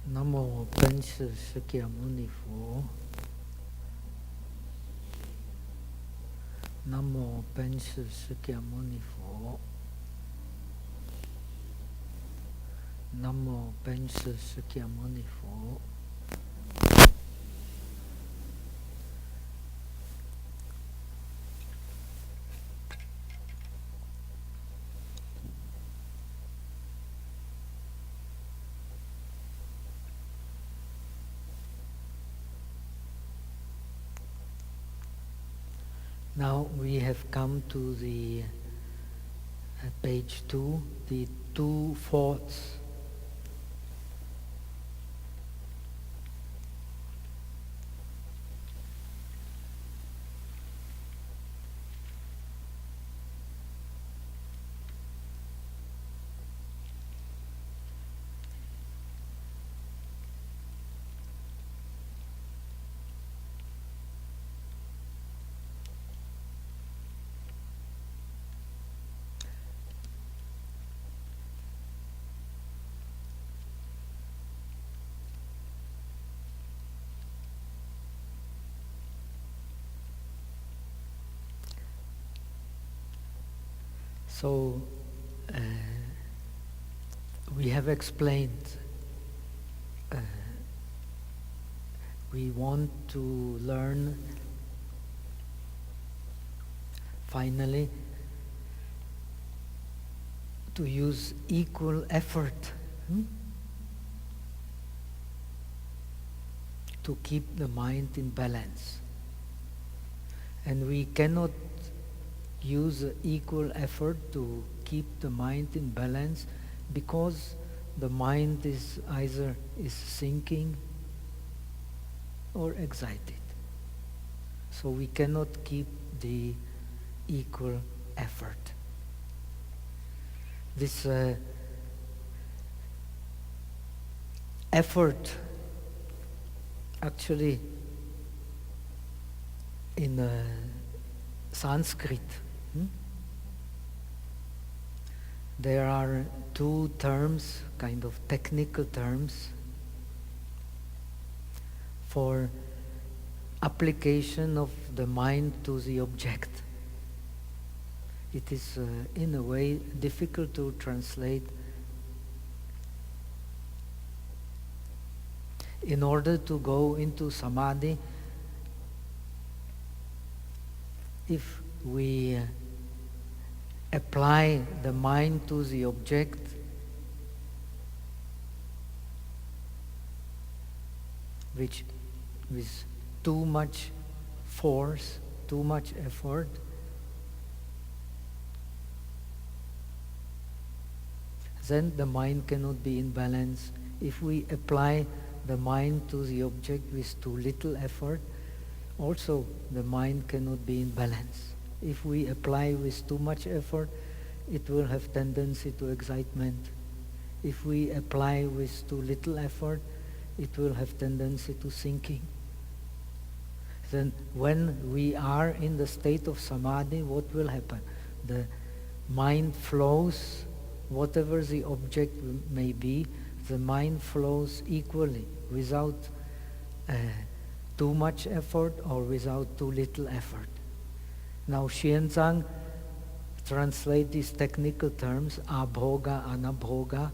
Nam mô Bổn Sư Thích Ca Mâu Ni Phật. Nam mô Bổn Sư Thích Ca Mâu Ni Phật. Nam mô Bổn Sư Thích Ca Mâu Ni Phật. Now we have come to the page 2, the two thoughts. So we have explained we want to learn finally to use equal effort to keep the mind in balance. And we cannot use equal effort to keep the mind in balance because the mind is either thinking or excited. So we cannot keep the equal effort. This effort actually in Sanskrit there are two terms, kind of technical terms, for application of the mind to the object. It is in a way difficult to translate. In order to go into samadhi, if we apply the mind to the object, which with too much force, too much effort, then the mind cannot be in balance. If we apply the mind to the object with too little effort, also the mind cannot be in balance. If we apply with too much effort, it will have tendency to excitement. If we apply with too little effort, it will have tendency to thinking. Then when we are in the state of samadhi, what will happen? The mind flows, whatever the object may be, the mind flows equally without too much effort or without too little effort. Now Xuanzang translate these technical terms, abhoga, anabhoga,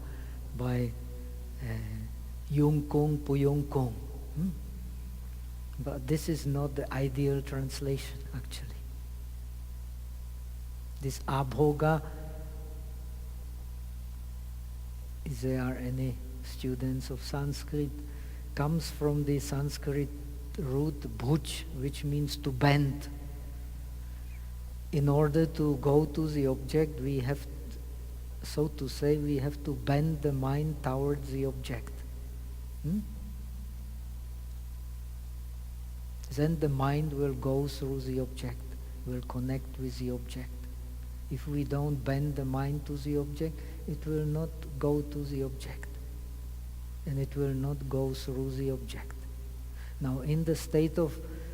by yung kung, puyong kung. But this is not the ideal translation, actually. This abhoga, if there are any students of Sanskrit, comes from the Sanskrit root bhuj, which means to bend. In order to go to the object, we have, so to say, we have to bend the mind towards the object. Then the mind will go through the object, will connect with the object. If we don't bend the mind to the object, it will not go to the object. And it will not go through the object. Now in the state of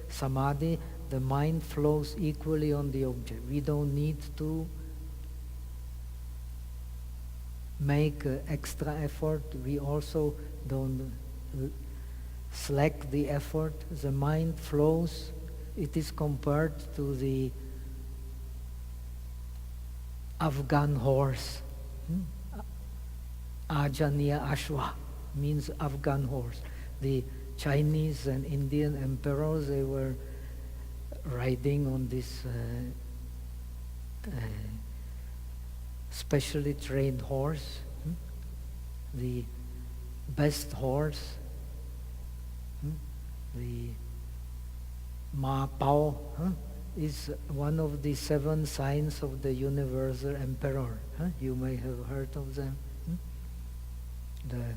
samadhi, the mind flows equally on the object. We don't need to make extra effort. We also don't slack the effort, the mind flows. It is compared to the Afghan horse. Ajaniya Ashwa means Afghan horse. The Chinese and Indian emperors, they were riding on this specially trained horse. The best horse, the Ma Pao, is one of the 7 signs of the universal emperor. You may have heard of them. The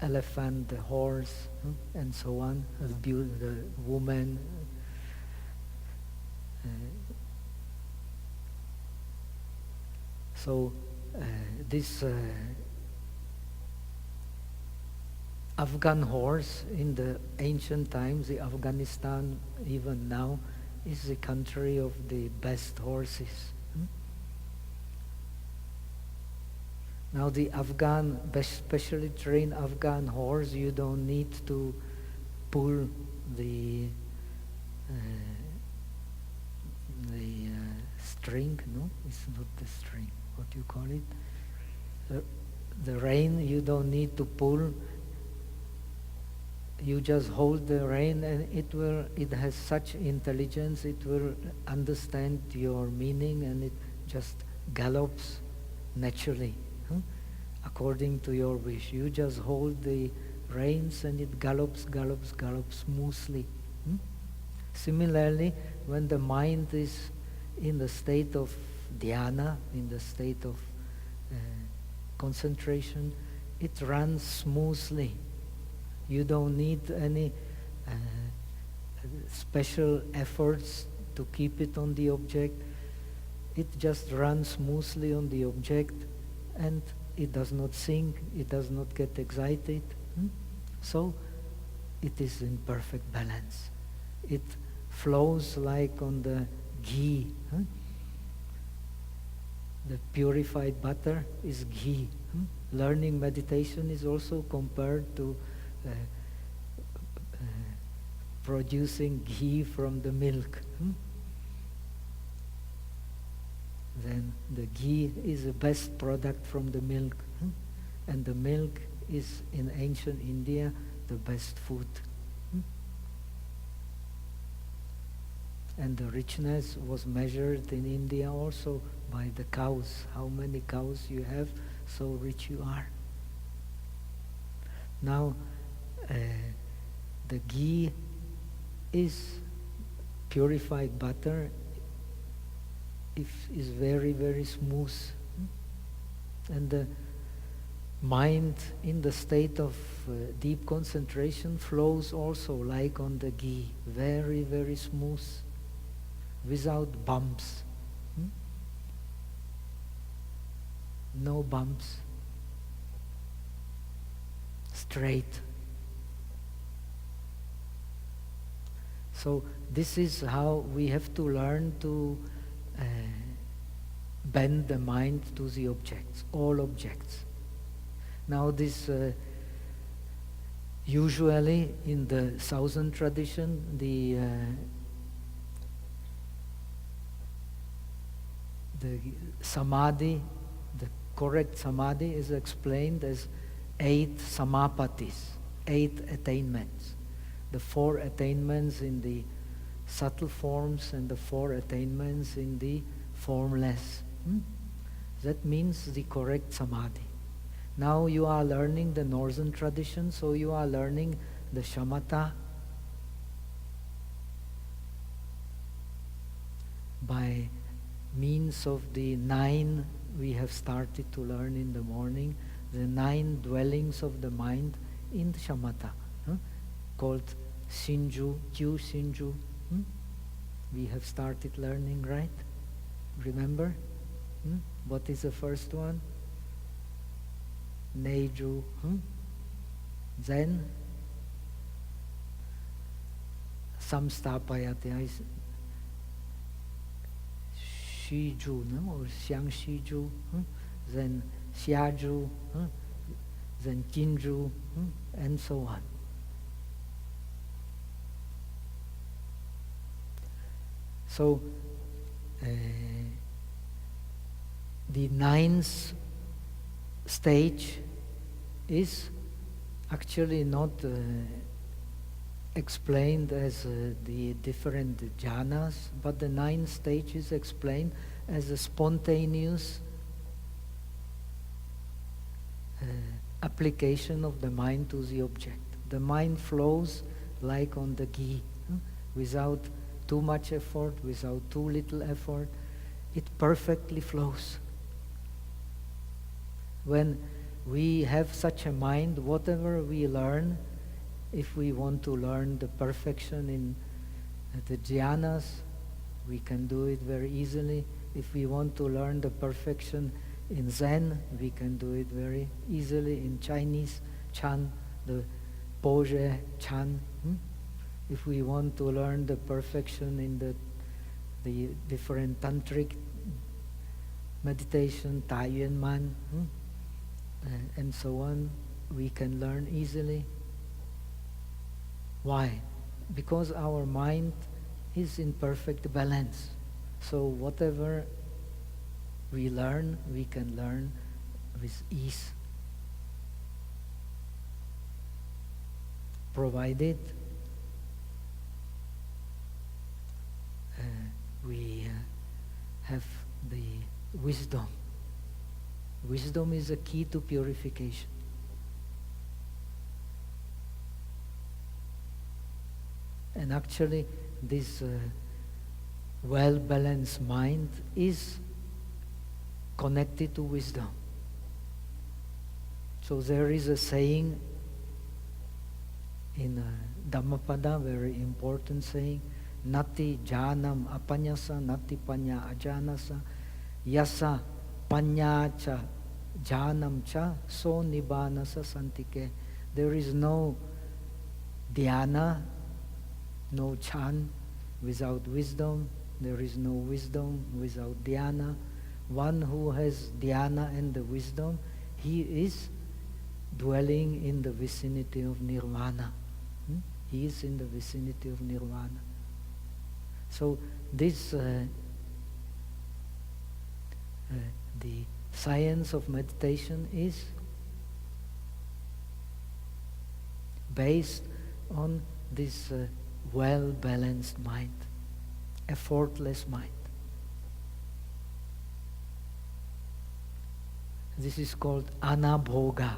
elephant, the horse, and so on, the woman. So this Afghan horse in the ancient times, the Afghanistan even now, is the country of the best horses. Now the Afghan, specially trained Afghan horse, you don't need to pull the string, no? It's not the string. What do you call it? The rein, you don't need to pull. You just hold the rein and it has such intelligence, it will understand your meaning and it just gallops naturally, according to your wish. You just hold the reins and it gallops smoothly. Similarly, when the mind is in the state of dhyana, in the state of concentration, it runs smoothly. You don't need any special efforts to keep it on the object. It just runs smoothly on the object and it does not sink, it does not get excited. So it is in perfect balance. It flows like on the ghee. The purified butter is ghee. Learning meditation is also compared to producing ghee from the milk. Then the ghee is the best product from the milk. And the milk is in ancient India the best food. And the richness was measured in India also by the cows. How many cows you have, so rich you are. Now, the ghee is purified butter. Is very, very smooth. And the mind in the state of deep concentration flows also like on the ghee. Very, very smooth, without bumps. No bumps. Straight. So this is how we have to learn to bend the mind to the objects, all objects. Now this usually in the Southern tradition, the samadhi, the correct samadhi is explained as 8 samapatis, 8 attainments. The 4 attainments in the subtle forms and the 4 attainments in the formless. That means the correct samadhi. Now you are learning the northern tradition, so you are learning the shamatha by means of the 9 we have started to learn in the morning, the 9 dwellings of the mind in the shamatha, called Shinju, Kyu Shinju. We have started learning, right? Remember? What is the first one? Neju. Then Samstapayati. Shiju, no? Or Xiang Shiju. Then Xiaju. Then Jinju. And so on. So the ninth stage is actually not explained as the different jhanas, but the ninth stage is explained as a spontaneous application of the mind to the object. The mind flows like on the ghee, without too much effort, without too little effort. It perfectly flows. When we have such a mind, whatever we learn, if we want to learn the perfection in the jhanas, we can do it very easily. If we want to learn the perfection in Zen, we can do it very easily in Chinese Chan, the Poje Chan. If we want to learn the perfection in the different tantric meditation, Tai Yuan Man, and so on, we can learn easily. Why? Because our mind is in perfect balance. So whatever we learn, we can learn with ease, provided we have the wisdom. Wisdom is a key to purification. And actually, this well-balanced mind is connected to wisdom. So there is a saying in Dhammapada, very important saying, Nati jhanam apanyasa, nati panya ajanasa, yasa panya cha jhanam cha, so nibbanasa santike. There is no dhyana, no chan without wisdom. There is no wisdom without dhyana. One who has dhyana and the wisdom, he is dwelling in the vicinity of nirvana. He is in the vicinity of nirvana. So this, the science of meditation is based on this well-balanced mind, effortless mind. This is called anabhoga.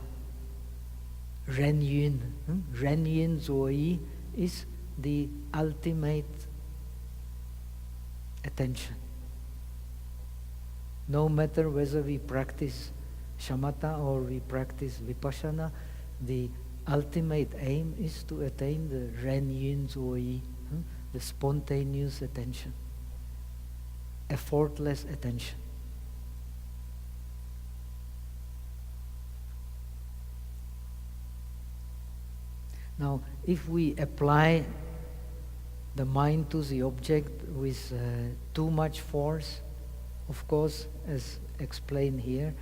Ren Yun. Ren Yun Zoi is the ultimate attention. No matter whether we practice shamatha or we practice vipassana, the ultimate aim is to attain the Ren Yun Zoi, the spontaneous attention, effortless attention. Now, if we apply the mind to the object with too much force, of course, as explained here,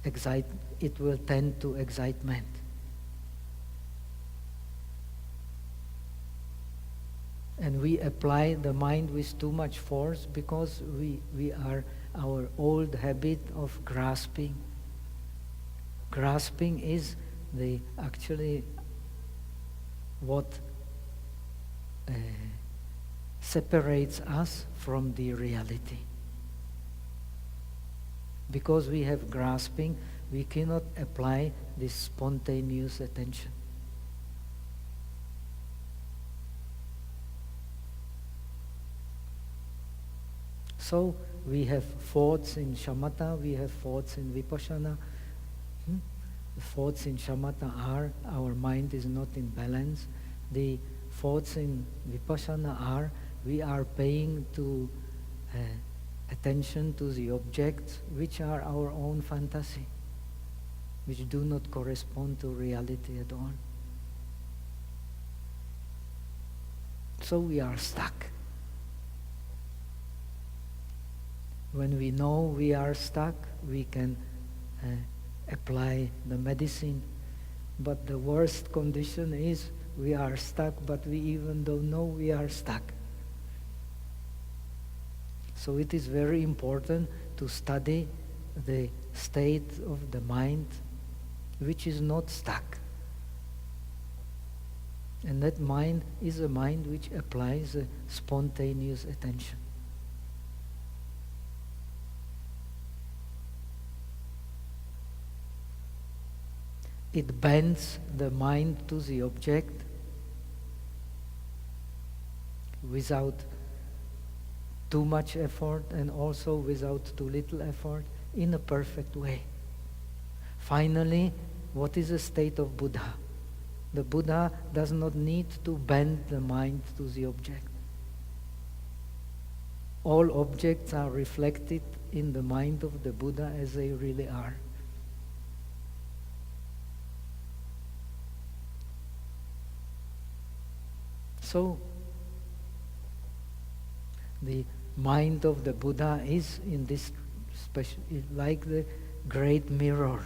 it will tend to excitement. And we apply the mind with too much force because we are our old habit of grasping. Grasping is actually what separates us from the reality. Because we have grasping, we cannot apply this spontaneous attention. So we have thoughts in shamatha, we have thoughts in vipassana. The thoughts in shamatha are our mind is not in balance. The thoughts in vipassana are we are paying attention to the objects which are our own fantasy, which do not correspond to reality at all. So we are stuck. When we know we are stuck, we can apply the medicine. But the worst condition is we are stuck, but we even don't know we are stuck. So it is very important to study the state of the mind which is not stuck. And that mind is a mind which applies a spontaneous attention. It bends the mind to the object without too much effort and also without too little effort in a perfect way. Finally, what is the state of Buddha? The Buddha does not need to bend the mind to the object. All objects are reflected in the mind of the Buddha as they really are. So, the mind of the Buddha is in this special, like the great mirror.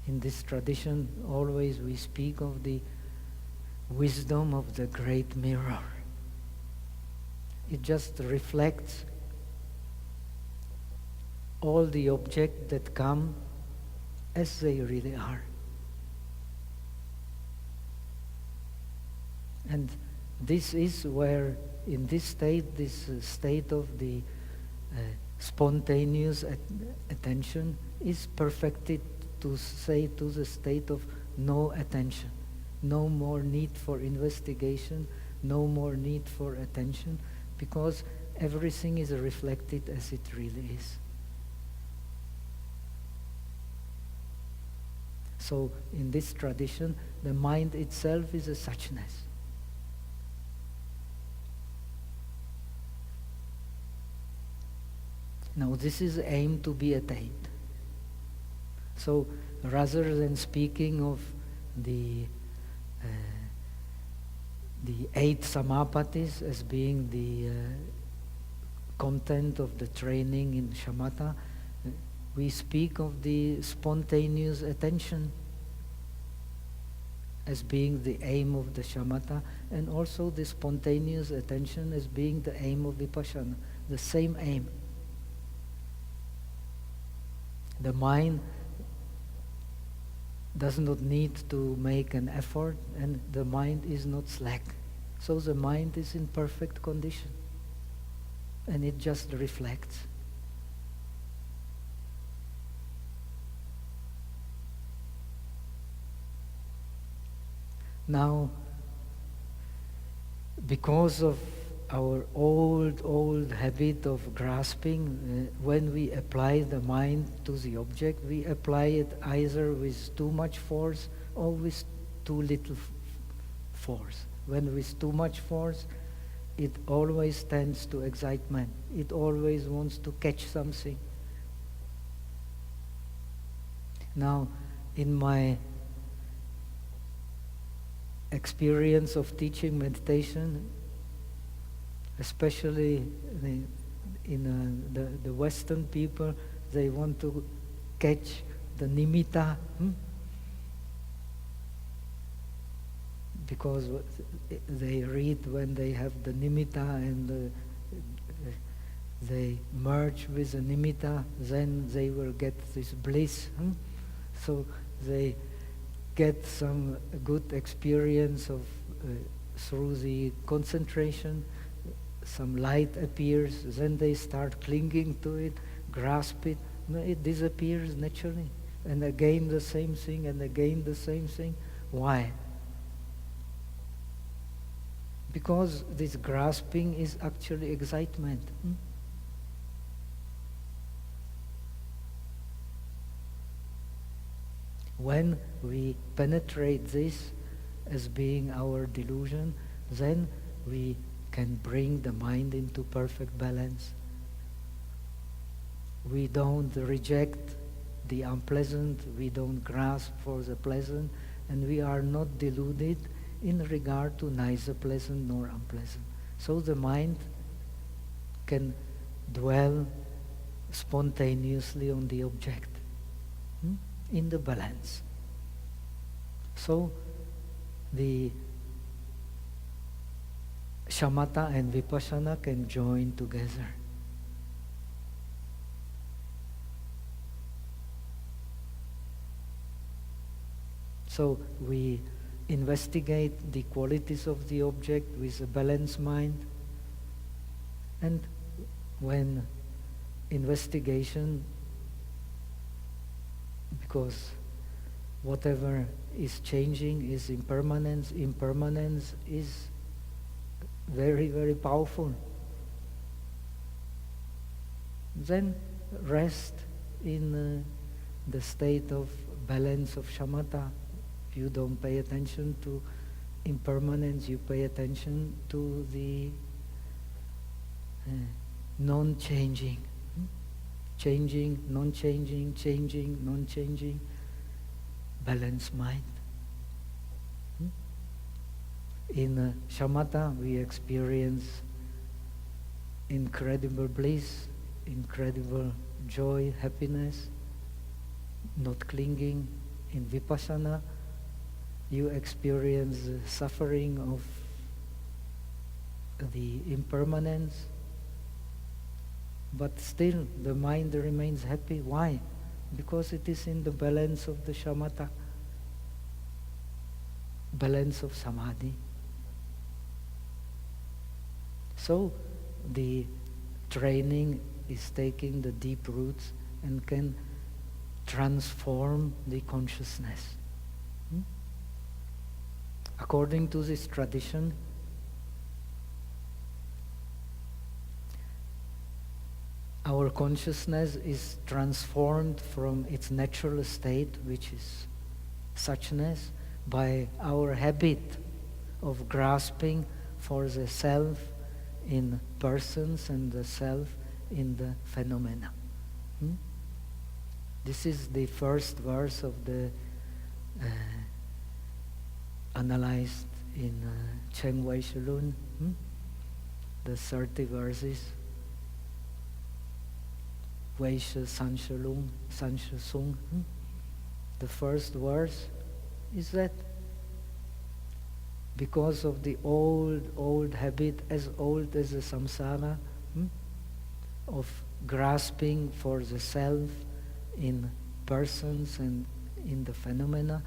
In this tradition, always we speak of the wisdom of the great mirror. It just reflects all the objects that come as they really are. And this is where, in this state of the spontaneous attention is perfected, to say, to the state of no attention. No more need for investigation, no more need for attention, because everything is reflected as it really is. So in this tradition, the mind itself is a suchness. Now this is the aim to be attained. So rather than speaking of the 8 samapatis as being the content of the training in shamatha, we speak of the spontaneous attention as being the aim of the shamatha, and also the spontaneous attention as being the aim of vipassana, the same aim. The mind does not need to make an effort, and the mind is not slack. So the mind is in perfect condition, and it just reflects. Now, because of our old habit of grasping, when we apply the mind to the object, we apply it either with too much force or with too little force. When with too much force, it always tends to excitement. It always wants to catch something. Now, in my experience of teaching meditation, especially in the Western people, they want to catch the nimitta, because they read when they have the nimitta and they merge with the nimitta, then they will get this bliss. So they get some good experience of through the concentration. Some light appears, then they start clinging to it, grasp it. No, it disappears naturally. And again the same thing, and again the same thing. Why? Because this grasping is actually excitement. When we penetrate this as being our delusion, then we can bring the mind into perfect balance. We don't reject the unpleasant, we don't grasp for the pleasant, and we are not deluded in regard to neither pleasant nor unpleasant. So the mind can dwell spontaneously on the object, in the balance. So the shamatha and vipassana can join together. So we investigate the qualities of the object with a balanced mind, and when investigation, because whatever is changing is impermanence, impermanence is very, very powerful. Then rest in the state of balance of shamatha. You don't pay attention to impermanence, you pay attention to the non-changing. Changing, non-changing, changing, non-changing, balanced mind. In shamatha we experience incredible bliss, incredible joy, happiness, not clinging. In vipassana you experience suffering of the impermanence, but still the mind remains happy. Why? Because it is in the balance of the shamatha, balance of samadhi. So the training is taking the deep roots and can transform the consciousness. According to this tradition, our consciousness is transformed from its natural state, which is suchness, by our habit of grasping for the self in persons and the self in the phenomena. This is the first verse of the analyzed in Chuang the 30 verses. Vaisha Sanshalung, Sanshasung. The first verse is that because of the old habit, as old as the samsara, of grasping for the self in persons and in the phenomena,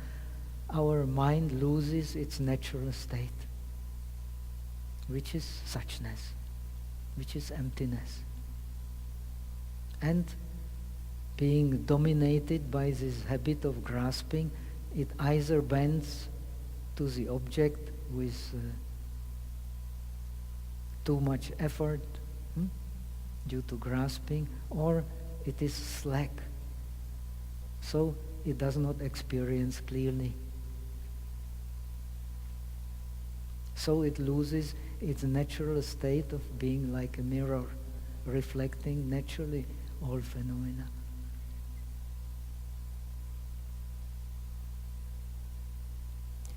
our mind loses its natural state, which is suchness, which is emptiness. And being dominated by this habit of grasping, it either bends to the object with too much effort due to grasping, or it is slack, so it does not experience clearly. So it loses its natural state of being like a mirror, reflecting naturally all phenomena.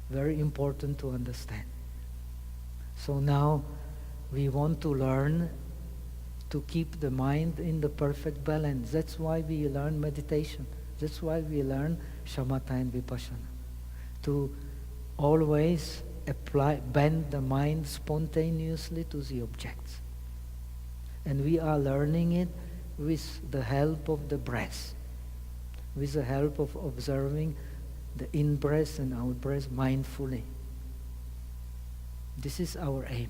Very important to understand. So now we want to learn to keep the mind in the perfect balance. That's why we learn meditation. That's why we learn shamatha and vipassana. To always bend the mind spontaneously to the objects. And we are learning it with the help of the breath, with the help of observing the in-breath and out-breath mindfully. This is our aim.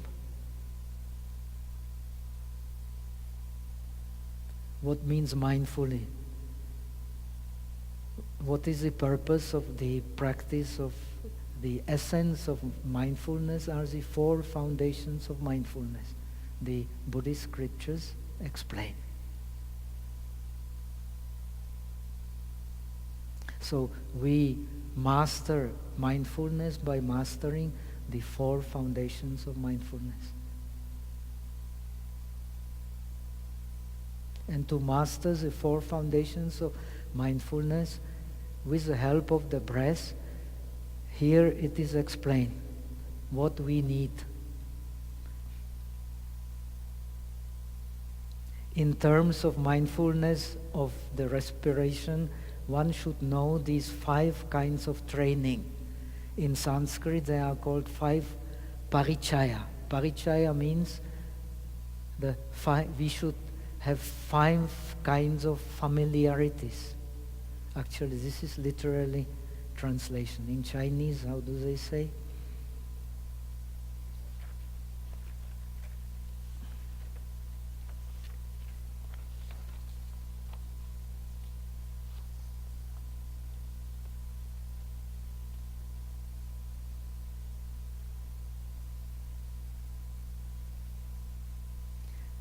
What means mindfully? What is the purpose of the practice of the essence of mindfulness? Are the 4 foundations of mindfulness. The Buddhist scriptures explain. So we master mindfulness by mastering the 4 foundations of mindfulness. And to master the 4 foundations of mindfulness with the help of the breath, here it is explained what we need. In terms of mindfulness of the respiration, one should know these 5 kinds of training. In Sanskrit they are called 5 parichaya. Parichaya means we should have 5 kinds of familiarities. Actually, this is literally translation. In Chinese, how do they say?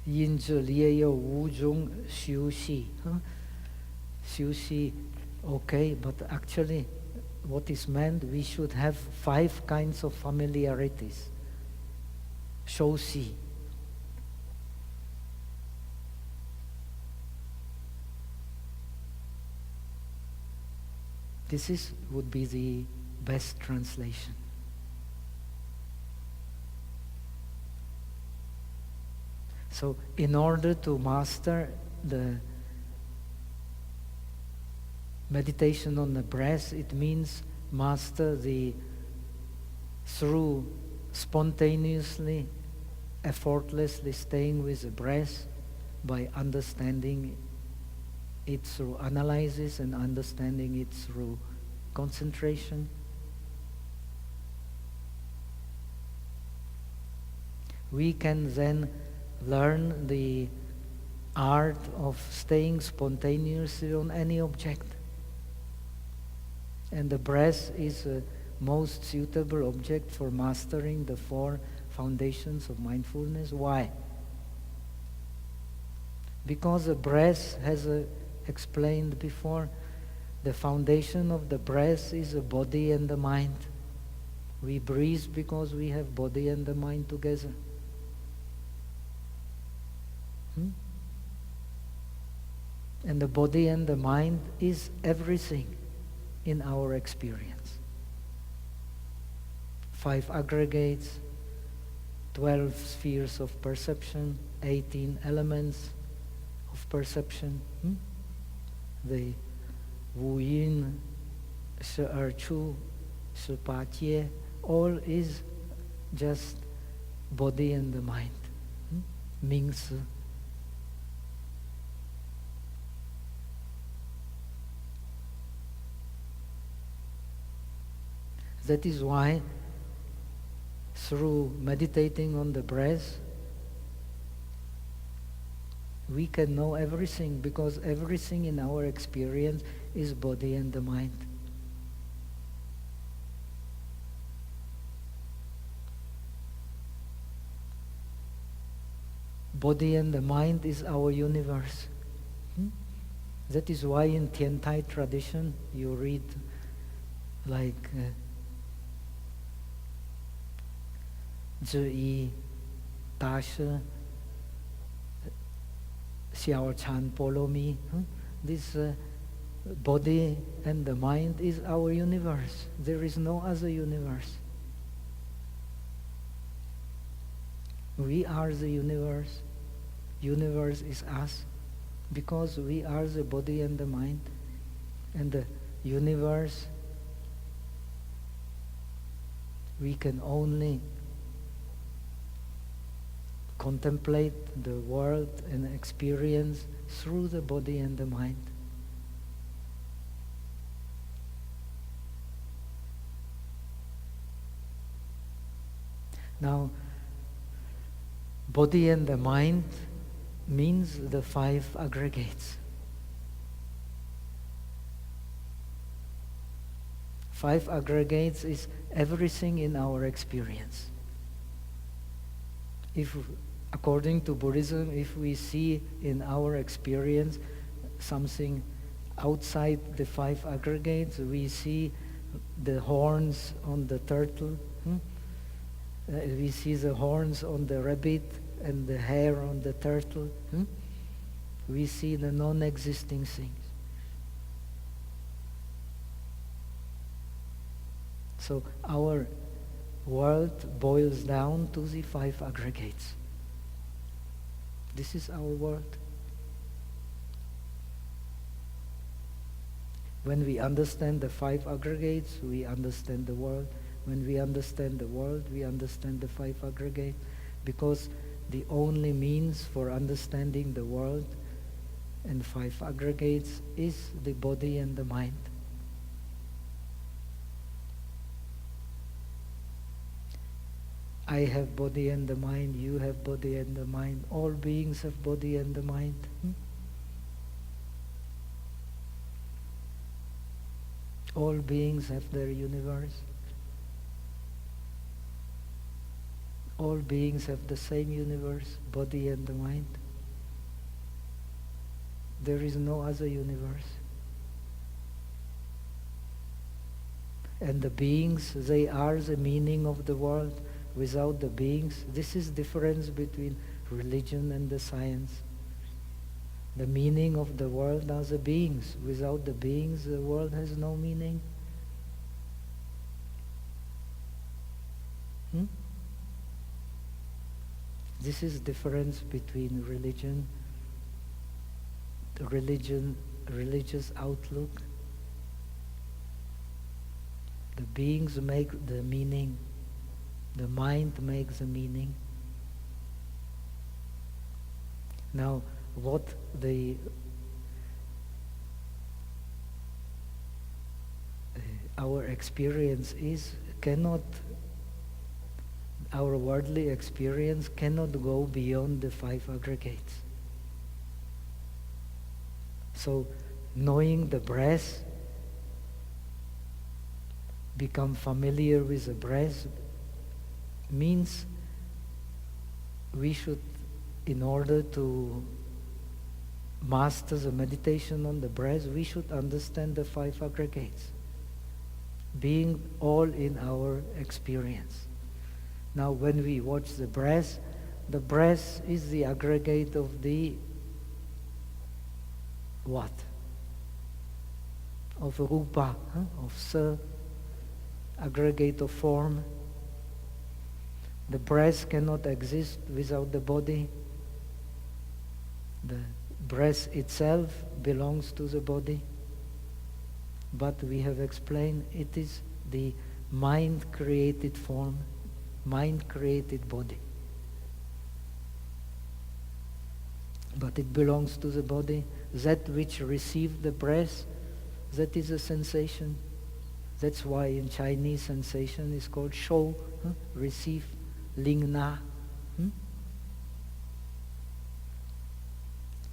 因这里也有5种休息。休息 okay, but actually what is meant, we should have 5 kinds of familiarities. 休息 This would be the best translation. So in order to master the meditation on the breath, it means master through spontaneously, effortlessly staying with the breath by understanding it through analysis and understanding it through concentration. We can then learn the art of staying spontaneously on any object. And the breath is the most suitable object for mastering the 4 foundations of mindfulness. Why? Because the breath, as explained before, the foundation of the breath is the body and the mind. We breathe because we have body and the mind together. And the body and the mind is everything in our experience. 5 aggregates, 12 spheres of perception, 18 elements of perception. The Wu Yin, Shi Er Chu, Shi Pa Jie, all is just body and the mind. Ming Si. That is why, through meditating on the breath, we can know everything, because everything in our experience is body and the mind. Body and the mind is our universe. That is why in Tiantai tradition you read like 智一大师 Xiao Chan Polomi. This body and the mind is our universe. There is no other universe. We are the universe. Universe is us, because we are the body and the mind. And the universe, we can only contemplate the world and experience through the body and the mind. Now, body and the mind means the 5 aggregates. 5 aggregates is everything in our experience. If, according to Buddhism, if we see in our experience something outside the 5 aggregates, we see the horns on the turtle, we see the horns on the rabbit and the hair on the turtle. We see the non-existing things. So our world boils down to the 5 aggregates. This is our world. When we understand the 5 aggregates, we understand the world. When we understand the world, we understand the 5 aggregates. because the only means for understanding the world and five aggregates is the body and the mind. I have body and the mind, you have body and the mind, all beings have body and the mind. All beings have their universe. All beings have the same universe, body and the mind. There is no other universe. And the beings, they are the meaning of the world. Without the beings, this is difference between religion and the science. The meaning of the world are the beings. Without the beings, the world has no meaning. This is difference between religious outlook. The beings make the meaning. The mind makes the meaning. Now, what our experience is our worldly experience cannot go beyond the five aggregates. So, knowing the breath, become familiar with the breath, means we should, in order to master the meditation on the breath, we should understand the five aggregates, being all in our experience. Now, when we watch the breath is the aggregate of the what? Of rupa, of sa, aggregate of form. The breath cannot exist without the body. The breath itself belongs to the body. But we have explained it is the mind-created form, mind-created body. But it belongs to the body. That which received the breath, that is a sensation. That's why in Chinese sensation is called shou, receive, ling na.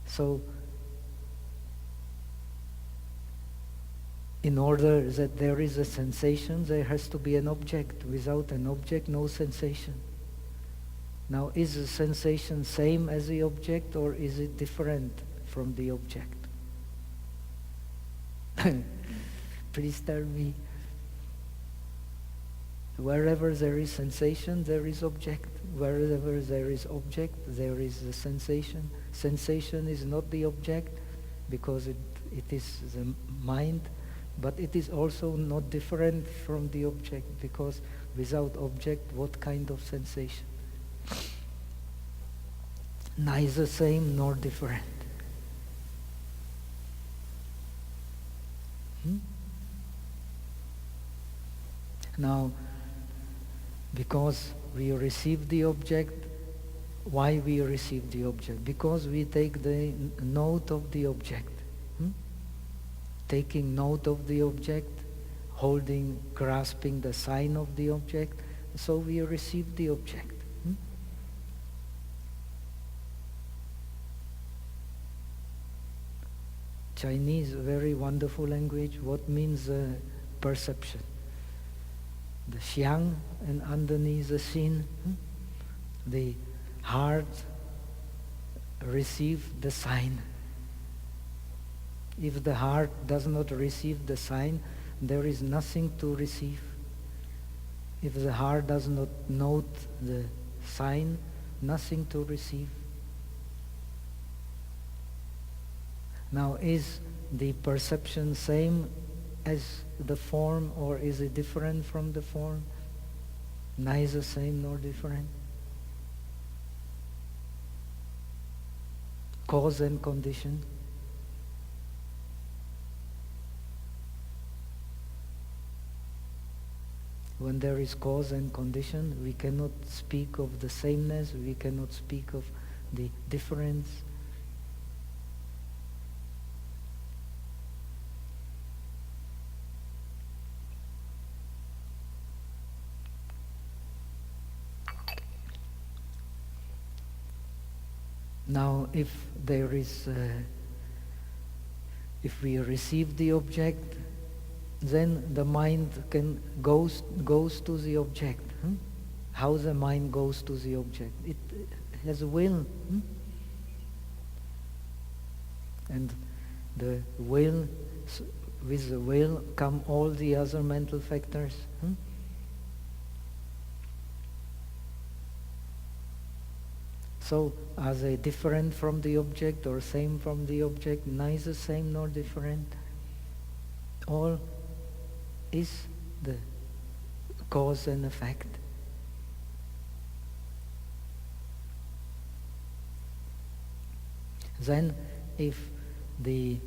So, in order that there is a sensation, there has to be an object. Without an object, no sensation. Now, is the sensation same as the object, or is it different from the object? Please tell me. Wherever there is sensation, there is object. Wherever there is object, there is the sensation. Sensation is not the object, because it is the mind, but it is also not different from the object, because without object, what kind of sensation? Neither same nor different. Now, because we receive the object, why we receive the object? Because we take the note of the object. Taking note of the object, holding, grasping the sign of the object, so we receive the object. Chinese, very wonderful language. What means perception? The xiang, and underneath the xin, the heart receive the sign. If the heart does not receive the sign, there is nothing to receive. If the heart does not note the sign, nothing to receive. Now, is the perception same as the form, or is it different from the form? Neither same nor different. Cause and condition. When there is cause and condition, we cannot speak of the sameness, we cannot speak of the difference. Now, if we receive the object, then the mind goes to the object. How the mind goes to the object? It has a will. And the will, with the will come all the other mental factors. So, are they different from the object or same from the object? Neither same nor different. All is the cause and effect. Then, if the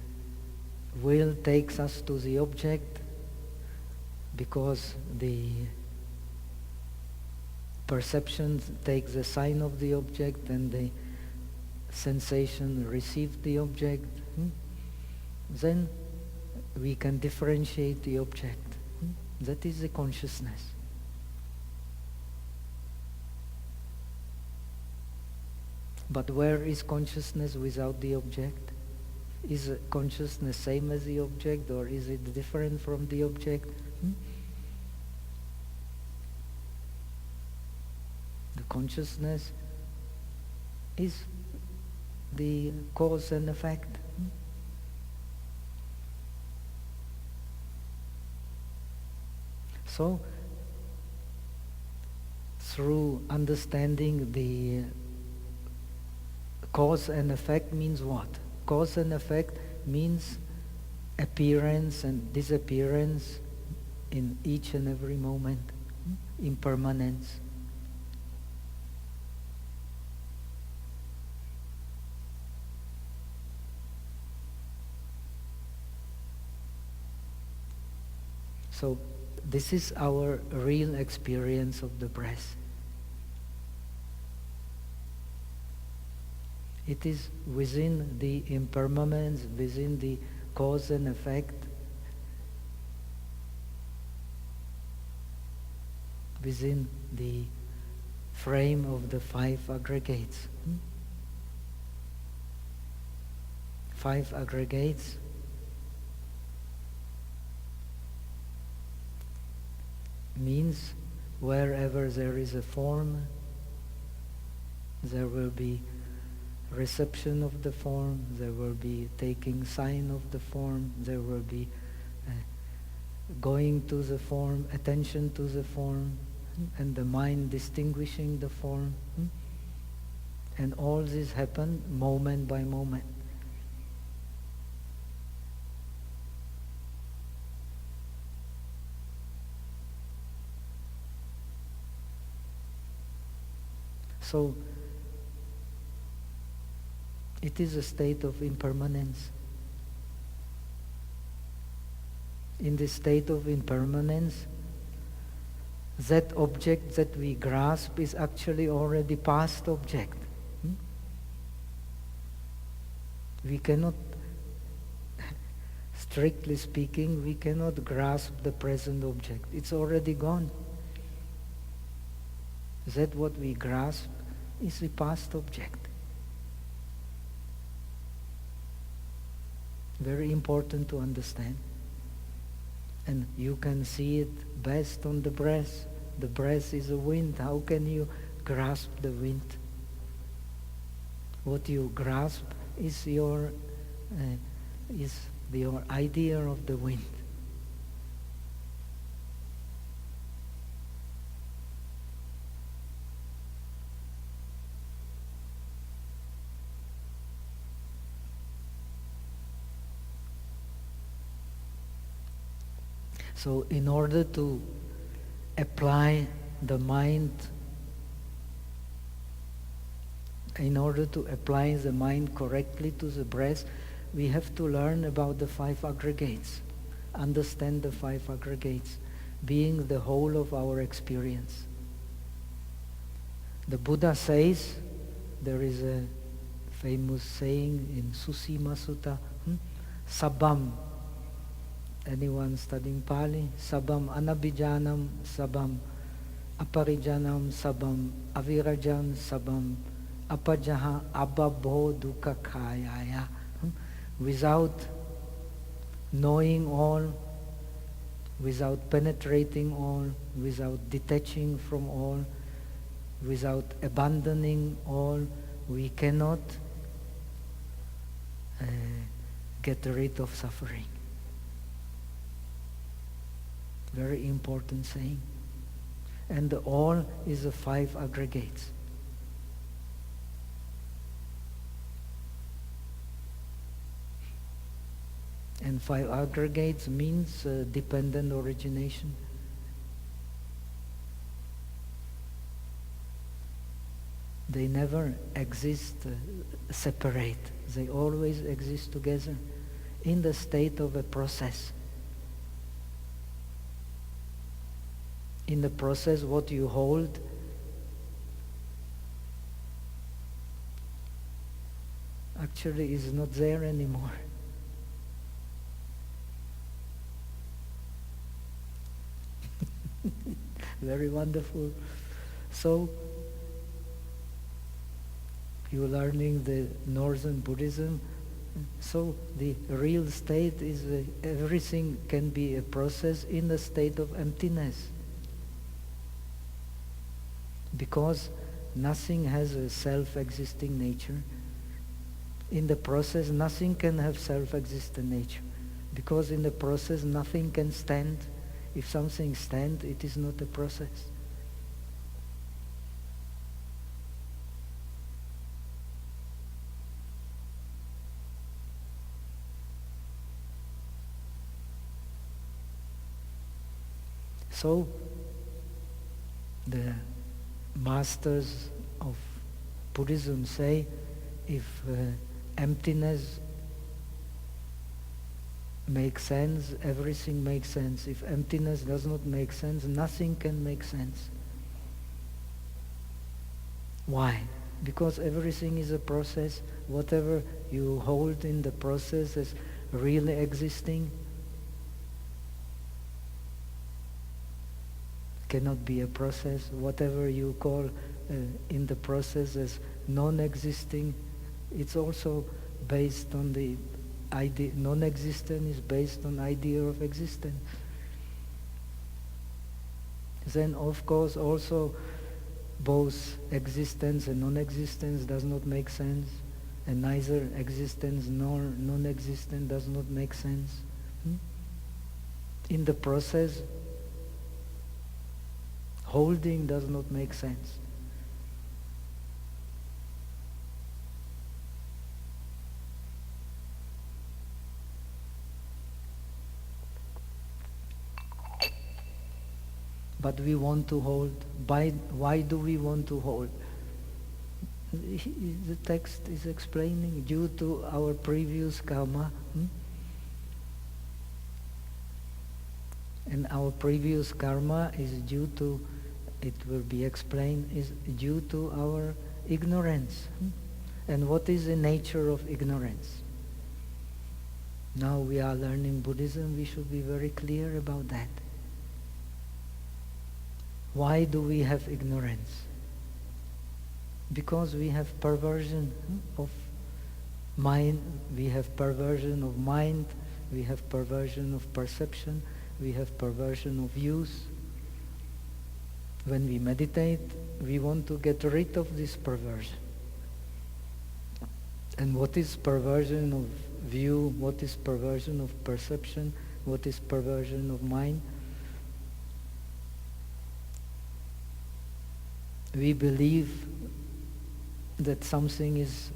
will takes us to the object, because the perception takes the sign of the object and the sensation receives the object, then we can differentiate the object. That is the consciousness. But where is consciousness without the object? Is consciousness same as the object, or is it different from the object? The consciousness is the cause and effect. So, through understanding the cause and effect means what? Cause and effect means appearance and disappearance in each and every moment, impermanence. So, this is our real experience of the breath. It is within the impermanence, within the cause and effect, within the frame of the five aggregates. Five aggregates means wherever there is a form, there will be reception of the form, there will be taking sign of the form, there will be going to the form, attention to the form, and the mind distinguishing the form. And all this happen moment by moment. So, it is a state of impermanence. In this state of impermanence, that object that we grasp is actually already past object. We cannot, strictly speaking, we cannot grasp the present object. It's already gone. That what we grasp is the past object. Very important to understand. And you can see it best on the breath. The breath is a wind. How can you grasp the wind? What you grasp is your idea of the wind. So in order to apply the mind, correctly to the breath, we have to learn about the five aggregates, understand the five aggregates. being the whole of our experience. The Buddha says, there is a famous saying in Susima Sutta, Sabam. Anyone studying Pali? Sabam anabhijanam sabam, aparijanam sabam, avirajan sabam, apajaha ababho dukkha khayaya. Without knowing all, without penetrating all, without detaching from all, without abandoning all, we cannot get rid of suffering. Very important saying. And the all is the 5 aggregates. And 5 aggregates means dependent origination. They never exist separate. They always exist together in the state of a process. In the process, what you hold actually is not there anymore. Very wonderful. So, you're learning the Northern Buddhism. So the real state is everything can be a process in the state of emptiness. Because nothing has a self-existing nature. In the process, nothing can have self-existent nature. Because in the process, nothing can stand. If something stands, it is not a process. So, the masters of Buddhism say, if emptiness makes sense, everything makes sense. If emptiness does not make sense, nothing can make sense. Why? Because everything is a process. Whatever you hold in the process as really existing cannot be a process. Whatever you call in the process as non-existing, it's also based on the idea. Non-existent is based on idea of existence. Then of course also both existence and non-existence does not make sense, and neither existence nor non-existence does not make sense. In the process, holding does not make sense. But we want to hold. Why do we want to hold? The text is explaining, due to our previous karma. And our previous karma is due to, it will be explained, is due to our ignorance. And what is the nature of ignorance? Now we are learning Buddhism, we should be very clear about that. Why do we have ignorance? Because we have perversion of mind, we have perversion of mind, we have perversion of perception, we have perversion of views. When we meditate, we want to get rid of this perversion. And what is perversion of view? What is perversion of perception? What is perversion of mind? We believe that something is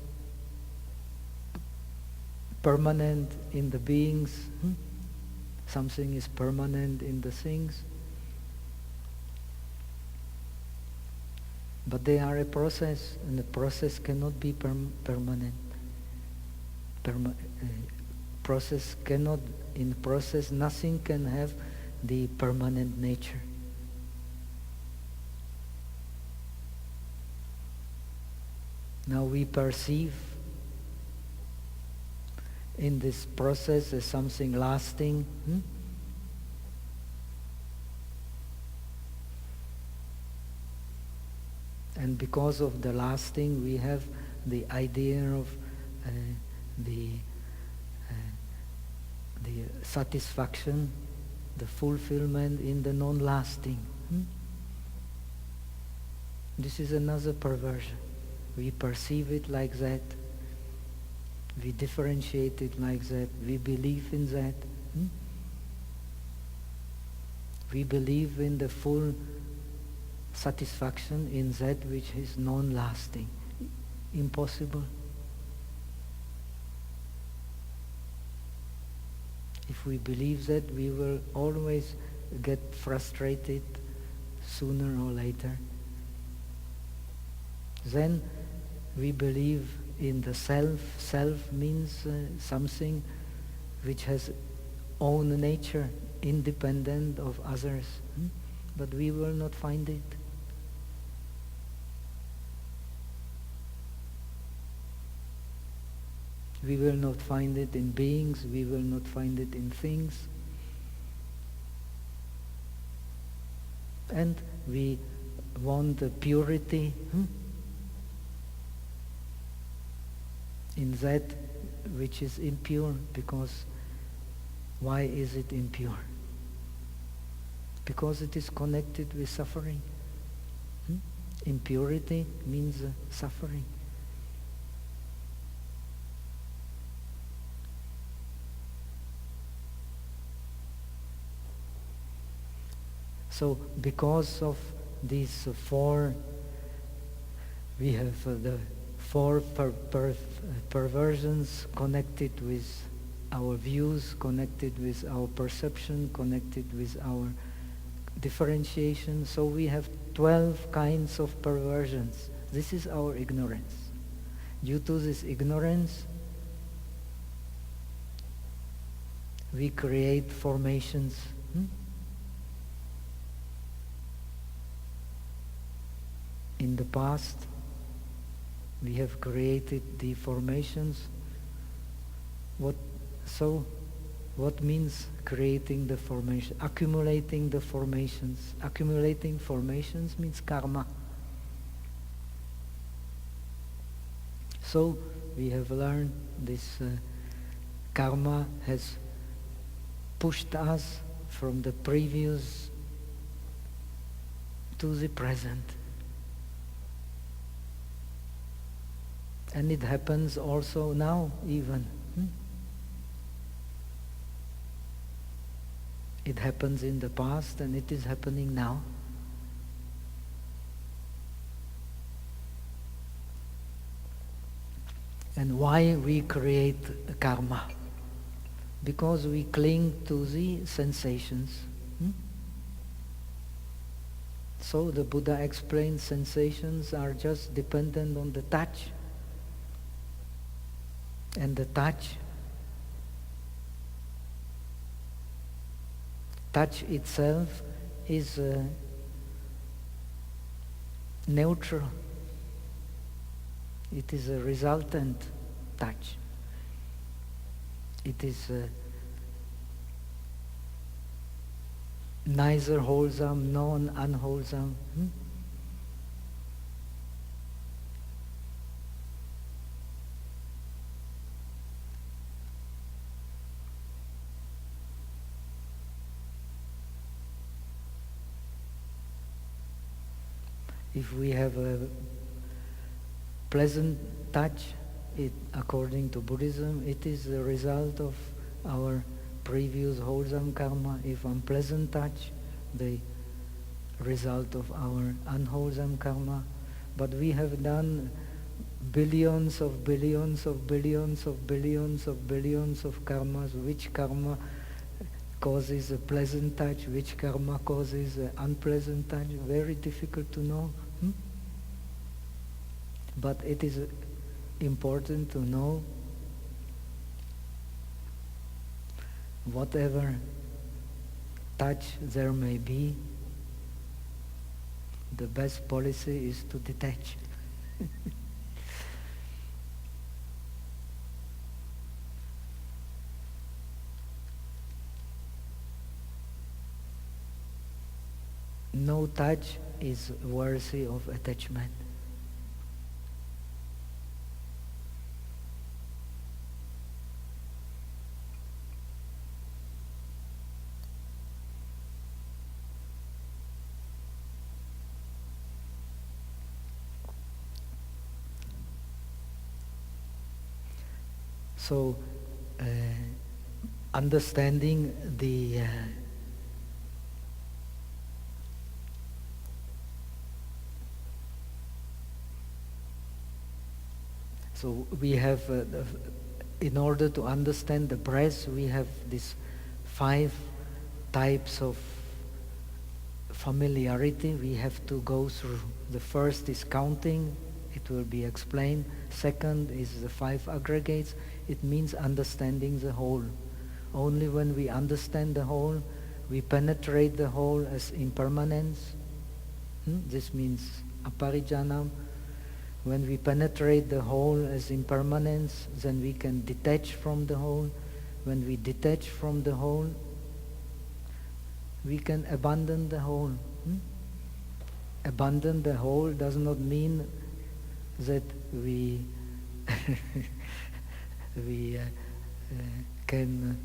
permanent in the beings, something is permanent in the things, but they are a process, and the process cannot be permanent. Process cannot, in process nothing can have the permanent nature. Now we perceive in this process as something lasting. And because of the lasting, we have the idea of the satisfaction, the fulfillment in the non-lasting. This is another perversion. We perceive it like that. We differentiate it like that. We believe in that. We believe in the full satisfaction in that which is non-lasting. Impossible. If we believe that, we will always get frustrated sooner or later. Then we believe in the self. Self means something which has own nature, independent of others. But we will not find it. We will not find it in beings, we will not find it in things. And we want the purity in that which is impure, because why is it impure? Because it is connected with suffering. Impurity means suffering. So because of these four, we have the four perversions connected with our views, connected with our perception, connected with our differentiation. So we have 12 kinds of perversions. This is our ignorance. Due to this ignorance, we create formations. In the past, we have created the formations. What means creating the formation? Accumulating the formations. Accumulating formations means karma. So we have learned this karma has pushed us from the previous to the present. And it happens also now, even. It happens in the past and it is happening now. And why we create karma? Because we cling to the sensations. So the Buddha explained sensations are just dependent on the touch. And the touch itself is neutral. It is a resultant touch. It is neither wholesome nor unwholesome. If we have a pleasant touch, according to Buddhism, it is the result of our previous wholesome karma. If unpleasant touch, the result of our unwholesome karma. But we have done billions of billions of billions of billions of billions of karmas. Which karma causes a pleasant touch, which karma causes an unpleasant touch? Very difficult to know. But it is important to know touch there may be, the best policy is to detach. No touch is worthy of attachment. So, understanding the so we have, in order to understand the breath, we have these 5 types of familiarity we have to go through. The first is counting, it will be explained. Second is the 5 aggregates. It means understanding the whole. Only when we understand the whole, we penetrate the whole as impermanence. This means aparijanam. When we penetrate the whole as impermanence, then we can detach from the whole. When we detach from the whole, we can abandon the whole. Abandon the whole does not mean that we can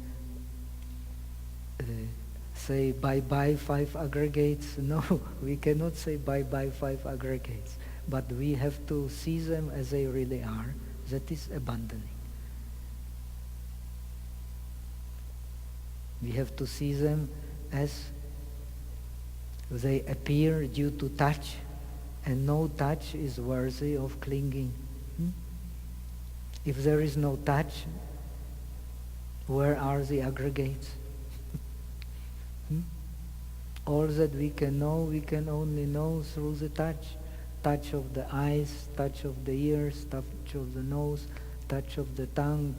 say bye-bye 5 aggregates. No, we cannot say bye-bye 5 aggregates. But we have to see them as they really are. That is abandoning. We have to see them as they appear due to touch, and no touch is worthy of clinging. If there is no touch, where are the aggregates? All that we can know, we can only know through the touch. Touch of the eyes, touch of the ears, touch of the nose, touch of the tongue,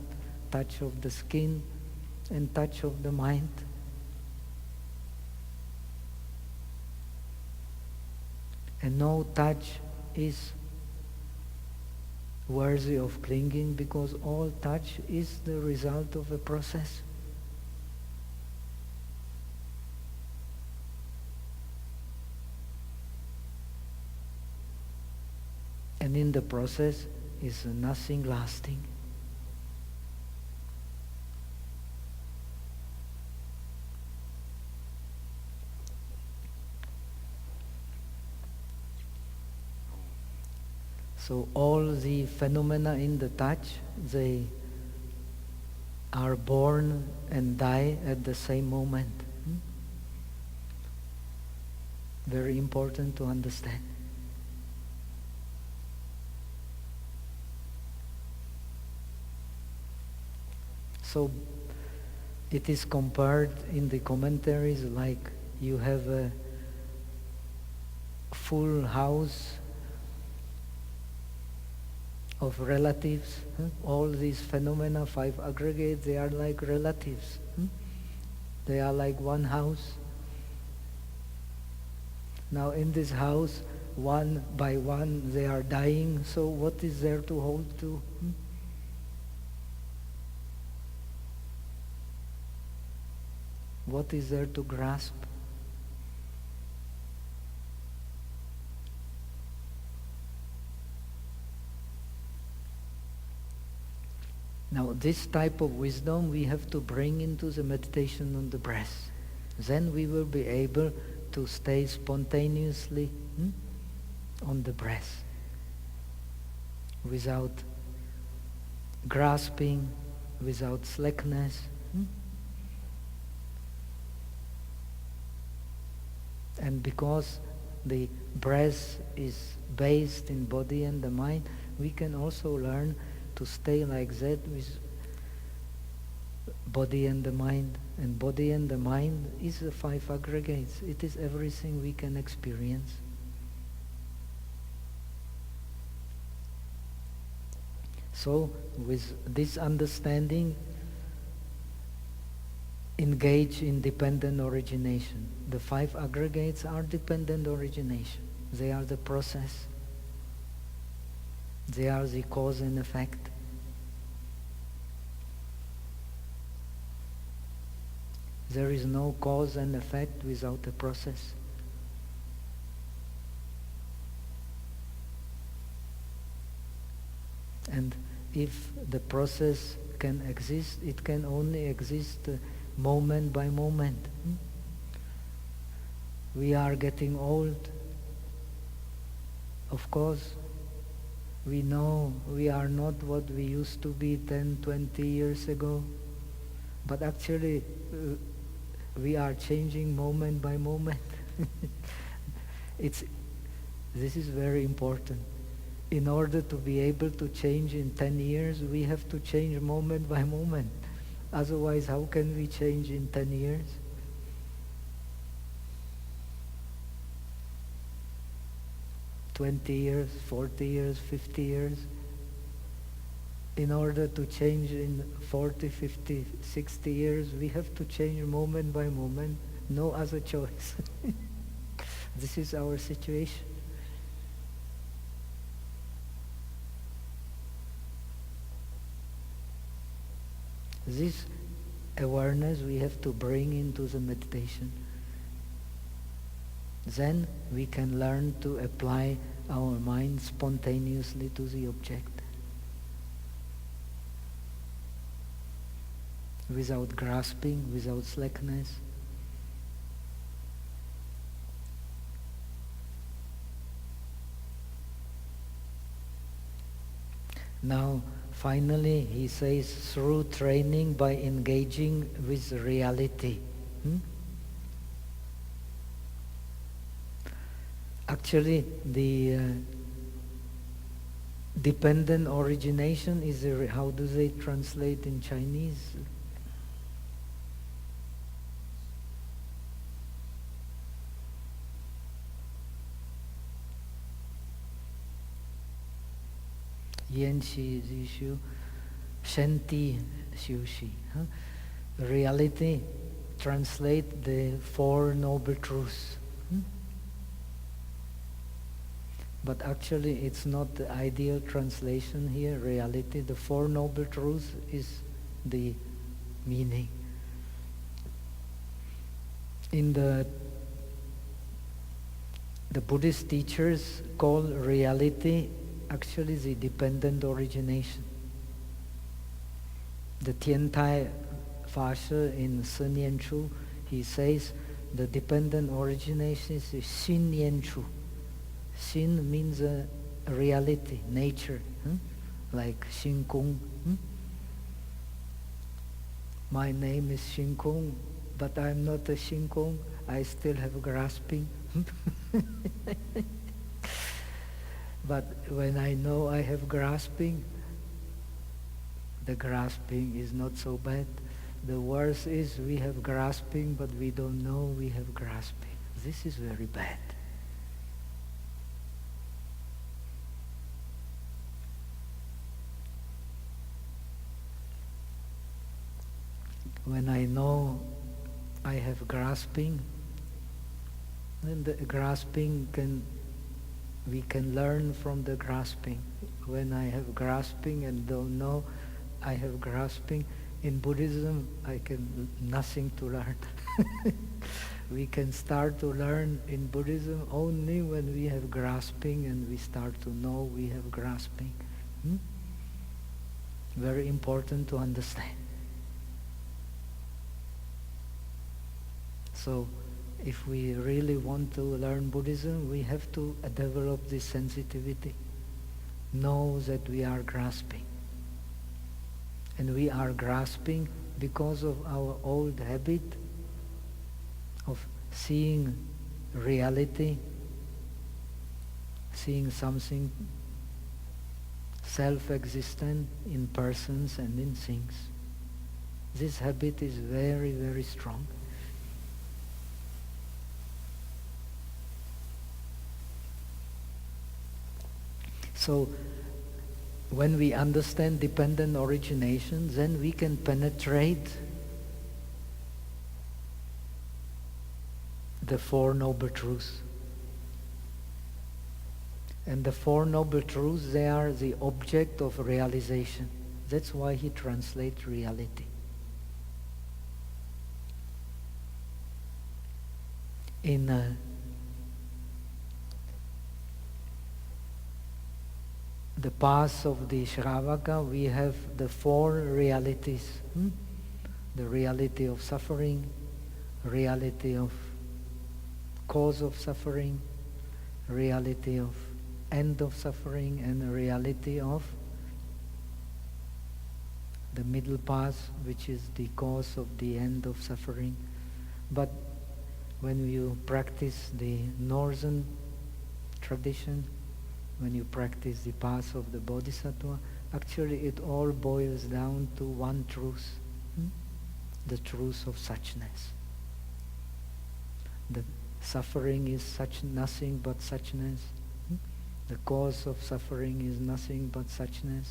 touch of the skin, and touch of the mind. And no touch is worthy of clinging, because all touch is the result of a process. And in the process is nothing lasting. So all the phenomena in the touch, they are born and die at the same moment. Very important to understand. So it is compared in the commentaries like you have a full house of relatives. All these phenomena, 5 aggregates, they are like relatives. They are like one house. Now in this house, one by one they are dying, so what is there to hold to? What is there to grasp? Now this type of wisdom we have to bring into the meditation on the breath. Then we will be able to stay spontaneously on the breath without grasping, without slackness. And because the breath is based in body and the mind, we can also learn to stay like that with body and the mind. And body and the mind is the 5 aggregates. It is everything we can experience. So with this understanding, engage in dependent origination. The 5 aggregates are dependent origination. They are the process. They are the cause and effect. There is no cause and effect without a process. And if the process can exist, it can only exist moment by moment. We are getting old. Of course, we know we are not what we used to be 10, 20 years ago. But actually, we are changing moment by moment. This is very important. In order to be able to change in 10 years, we have to change moment by moment. Otherwise, how can we change in 10 years? "20 years, 40 years, 50 years. In order to change in 40, 50, 60 years, we have to change moment by moment. No other choice. This is our situation. This awareness we have to bring into the meditation. Then we can learn to apply our mind spontaneously to the object, without grasping, without slackness. Now, finally, he says, through training by engaging with reality. Actually, the dependent origination is, how do they translate in Chinese? Yan Xi Zi Shu, Shanti Xiu Shi. Reality translate the 4 noble truths. But actually it's not the ideal translation here, reality. The 4 noble truths is the meaning. In the Buddhist teachers call reality actually the dependent origination. The Tiantai Fashe in Sen Yan Chu, he says the dependent origination is Xin Yan Chu. Xin means reality, nature, like Xin Kung. My name is Xin Kung, but I'm not a Xin Kung. I still have grasping. But when I know I have grasping, the grasping is not so bad. The worst is we have grasping, but we don't know we have grasping. This is very bad. When I know I have grasping, then the grasping we can learn from the grasping. When I have grasping and don't know I have grasping, in Buddhism I can nothing to learn. We can start to learn in Buddhism only when we have grasping and we start to know we have grasping. Very important to understand. So, if we really want to learn Buddhism, we have to develop this sensitivity. Know that we are grasping. And we are grasping because of our old habit of seeing reality, seeing something self-existent in persons and in things. This habit is very, very strong. So, when we understand dependent origination, then we can penetrate the Four Noble Truths. And the Four Noble Truths, they are the object of realization. That's why he translates reality. In the path of the Shravaka, we have the four realities. The reality of suffering, reality of cause of suffering, reality of end of suffering, and reality of the middle path, which is the cause of the end of suffering. But when you practice the northern tradition, when you practice the path of the Bodhisattva, actually it all boils down to one truth, the truth of suchness. The suffering is such nothing but suchness. The cause of suffering is nothing but suchness.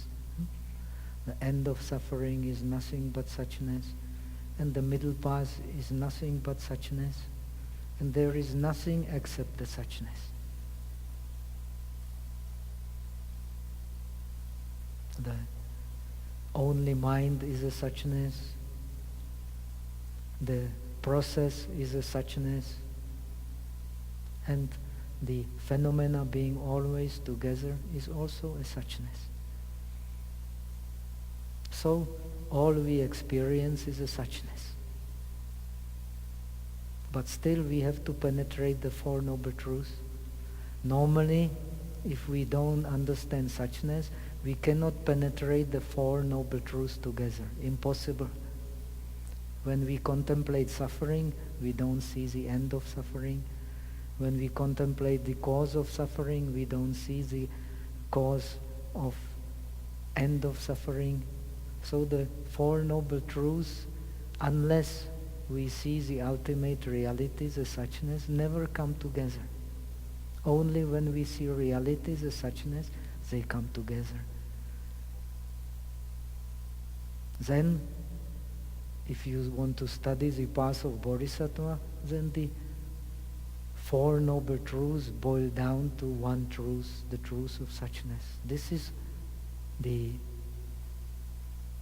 The end of suffering is nothing but suchness. And the middle path is nothing but suchness. And there is nothing except the suchness. The only mind is a suchness. The process is a suchness. And the phenomena being always together is also a suchness. So all we experience is a suchness. But still we have to penetrate the Four Noble Truths. Normally, if we don't understand suchness, we cannot penetrate the Four Noble Truths together. Impossible. When we contemplate suffering, we don't see the end of suffering. When we contemplate the cause of suffering, we don't see the cause of end of suffering. So the Four Noble Truths, unless we see the ultimate realities, the suchness, never come together. Only when we see realities, the suchness, they come together. Then, if you want to study the path of Bodhisattva, then the Four Noble Truths boil down to one truth, the truth of suchness. This is the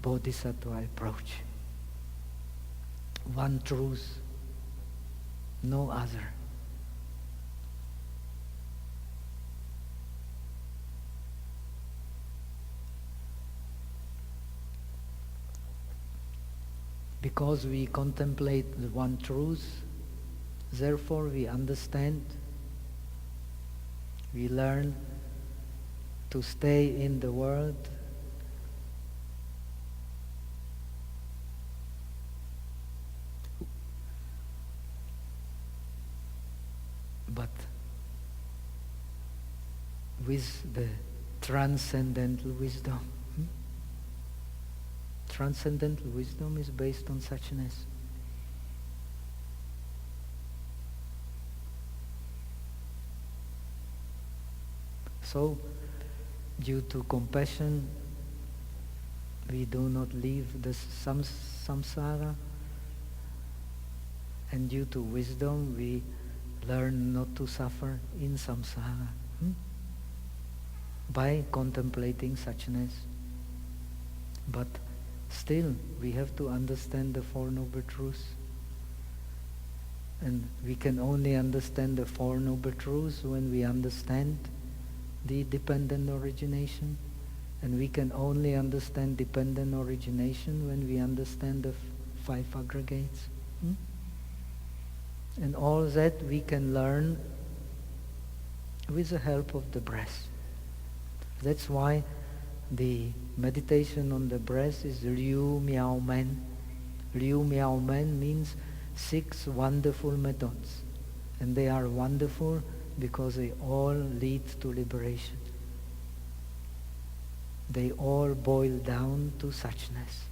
Bodhisattva approach. One truth, no other. Because we contemplate the one truth, therefore we understand, we learn to stay in the world but with the transcendental wisdom. Transcendental wisdom is based on suchness. So, due to compassion, we do not leave the samsara, and due to wisdom, we learn not to suffer in samsara by contemplating suchness. But still, we have to understand the Four Noble Truths. And we can only understand the Four Noble Truths when we understand the dependent origination. And we can only understand dependent origination when we understand the five aggregates. And all that we can learn with the help of the breath. That's why the meditation on the breath is Liu Miao Men. Liu Miao Men means 6 wonderful methods. And they are wonderful because they all lead to liberation. They all boil down to suchness.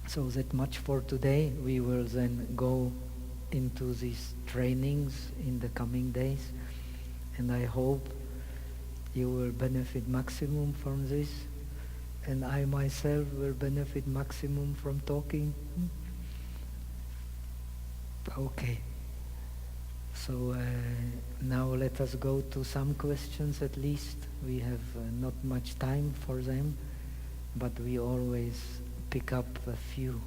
So that much for today. We will then go into these trainings in the coming days. And I hope you will benefit maximum from this, and I myself will benefit maximum from talking. Okay. So now let us go to some questions at least. We have not much time for them, but we always pick up a few.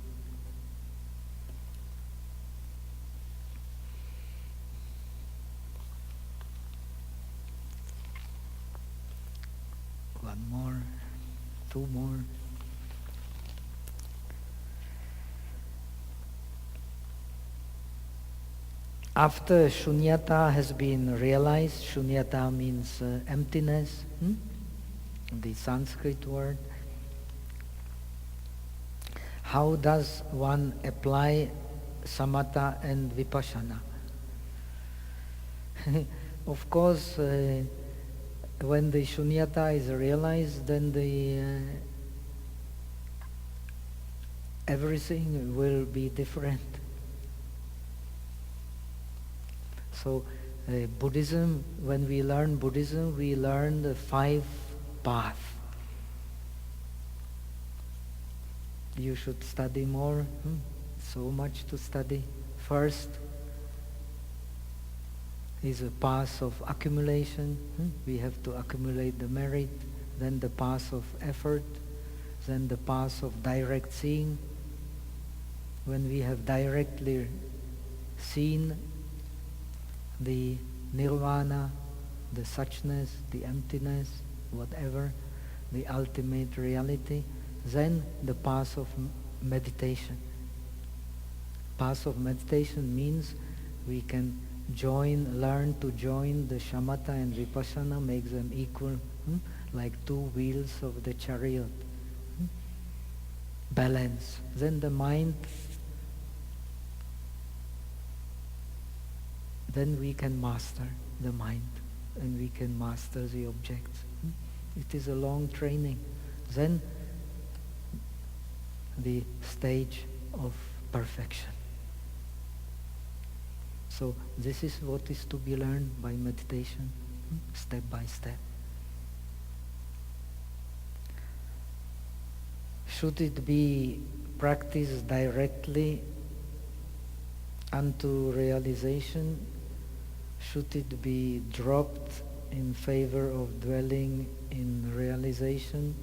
One more, two more. After shunyata has been realized, shunyata means emptiness, the Sanskrit word. How does one apply samatha and vipassana? Of course, when the shunyata is realized, then everything will be different. So Buddhism, when we learn Buddhism, we learn the 5 paths. You should study more, so much to study. First is a path of accumulation. We have to accumulate the merit. Then the path of effort. Then the path of direct seeing. When we have directly seen the nirvana, the suchness, the emptiness, whatever, the ultimate reality, then the path of meditation. Path of meditation means we can learn to join the shamatha and vipassana, make them equal, like 2 wheels of the chariot. Balance. Then the mind, then we can master the mind and we can master the objects. It is a long training. Then the stage of perfection. So this is what is to be learned by meditation, step by step. Should it be practiced directly unto realization? Should it be dropped in favor of dwelling in realization?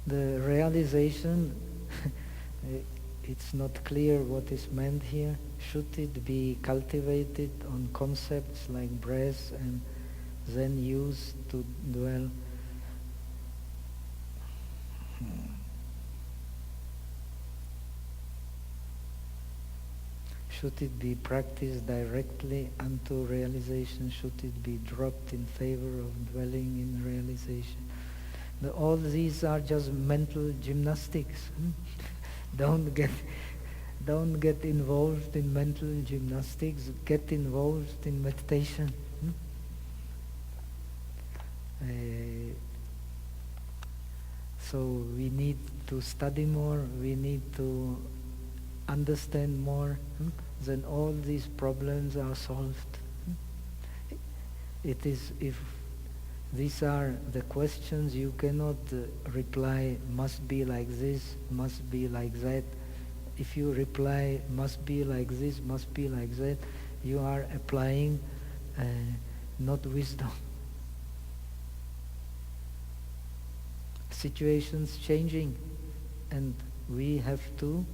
The realization, it's not clear what is meant here. Should it be cultivated on concepts like breath and then used to dwell? Should it be practiced directly unto realization? Should it be dropped in favor of dwelling in realization? All these are just mental gymnastics. Don't get involved in mental gymnastics. Get involved in meditation. So we need to study more. We need to understand more. Then all these problems are solved. It is if these are the questions you cannot reply, must be like this, must be like that. If you reply, must be like this, must be like that, you are applying not wisdom. Situations changing, and we have to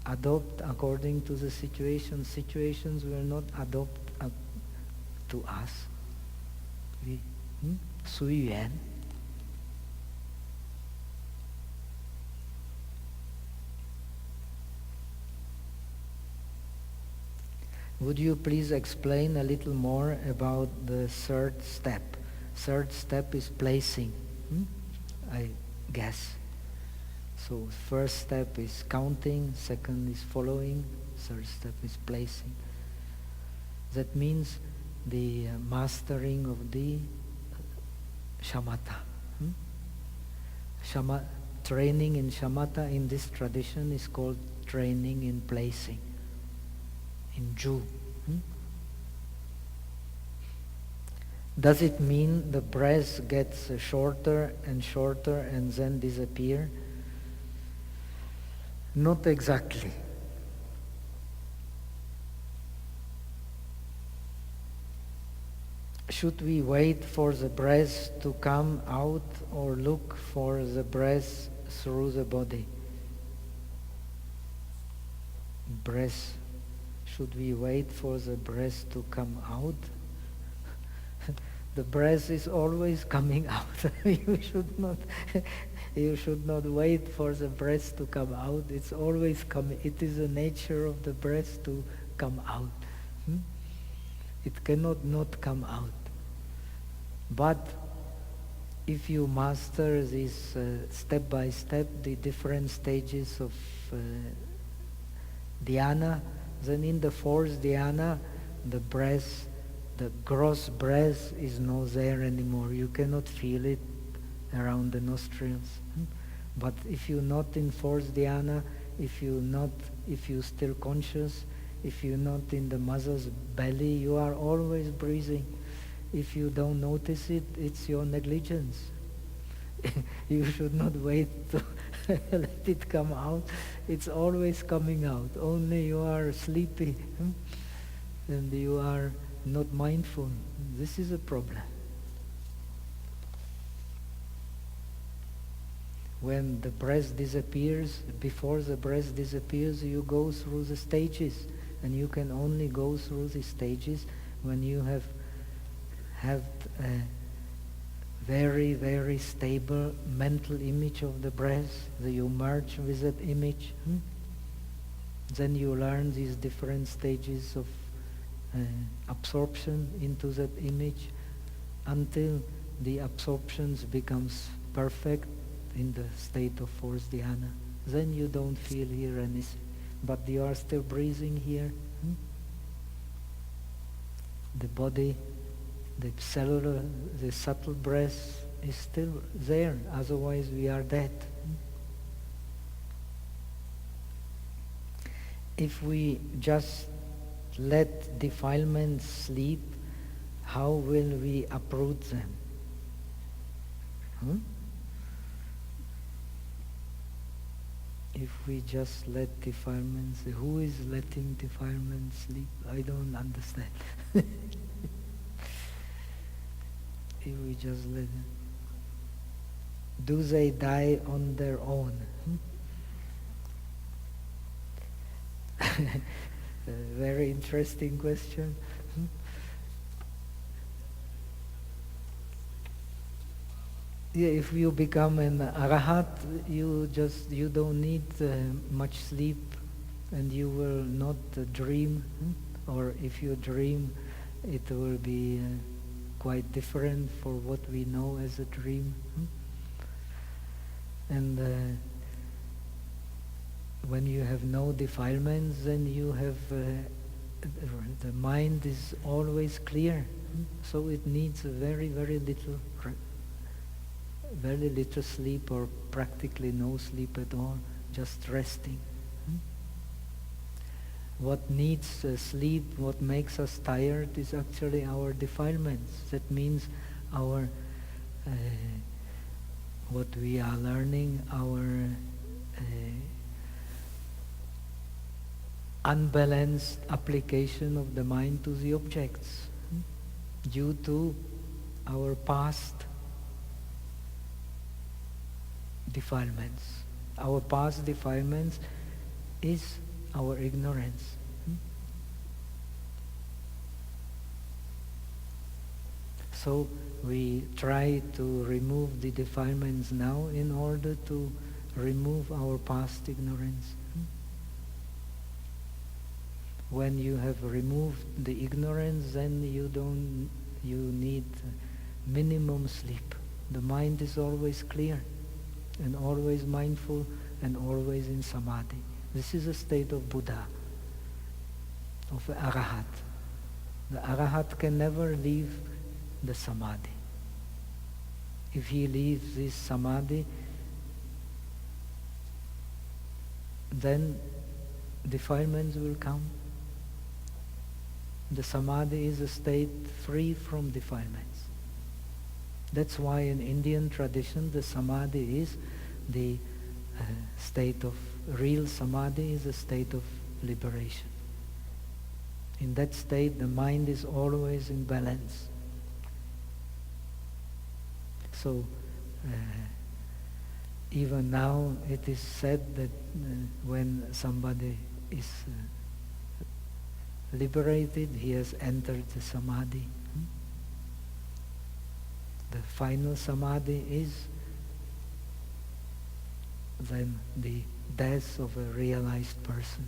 adopt according to the situation. Situations will not adopt to us. We 随缘. Would you please explain a little more about the 3rd step? 3rd step is placing, I guess. So 1st step is counting, 2nd is following, 3rd step is placing. That means the mastering of the shamatha. Training in shamatha in this tradition is called training in placing, in Ju. Does it mean the breath gets shorter and shorter and then disappear? Not exactly. Should we wait for the breath to come out or look for the breath through the body? Breath. Should we wait for the breath to come out? The breath is always coming out. You should not wait for the breath to come out. It's always coming. It is the nature of the breath to come out. It cannot not come out. But if you master this step by step, the different stages of dhyana, then in the fourth dhyana, the breath, the gross breath is not there anymore. You cannot feel it around the nostrils. But if you're not in fourth dhyana, if you're still conscious, if you're not in the mother's belly, you are always breathing. If you don't notice it, it's your negligence. You should not wait to let it come out. It's always coming out. Only you are sleepy and you are not mindful. This is a problem. When the breath disappears, before the breath disappears, you go through the stages. And you can only go through the stages when you have a very, very stable mental image of the breath. You merge with that image. Then you learn these different stages of absorption into that image until the absorptions becomes perfect in the state of fourth dhyana. Then you don't feel here anything, but you are still breathing here. The body, the cellular, the subtle breath is still there, otherwise we are dead. If we just let defilements sleep, how will we uproot them? If we just let defilements, who is letting defilements sleep? I don't understand. If we just let them, do they die on their own? A very interesting question. Yeah, if you become an arahat, you don't need much sleep, and you will not dream, or if you dream, it will be quite different for what we know as a dream. And when you have no defilements, then you have the mind is always clear, so it needs very, very little sleep, or practically no sleep at all, just resting. What needs sleep, what makes us tired, is actually our defilements. That means our what we are learning, our unbalanced application of the mind to the objects due to our past defilements. Our past defilements is our ignorance. So we try to remove the defilements now in order to remove our past ignorance. When you have removed the ignorance, then you need minimum sleep. The mind is always clear and always mindful and always in samadhi. This is a state of Buddha, of Arahat. The Arahat can never leave the samadhi. If he leaves this samadhi, then defilements will come. The samadhi is a state free from defilements. That's why in Indian tradition the samadhi is the state of, real samadhi is a state of liberation. In that state the mind is always in balance. So even now it is said that when somebody is liberated, he has entered the samadhi. The final samadhi is then the death of a realized person.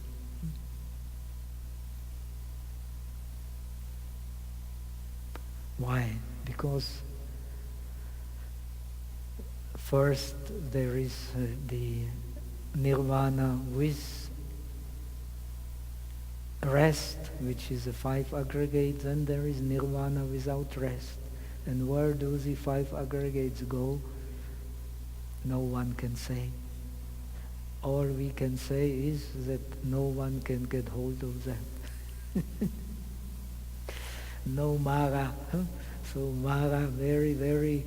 Why? Because first there is the nirvana with rest, which is the 5 aggregates, and there is nirvana without rest. And where do the 5 aggregates go? No one can say. All we can say is that no one can get hold of that. No Mara. So Mara very, very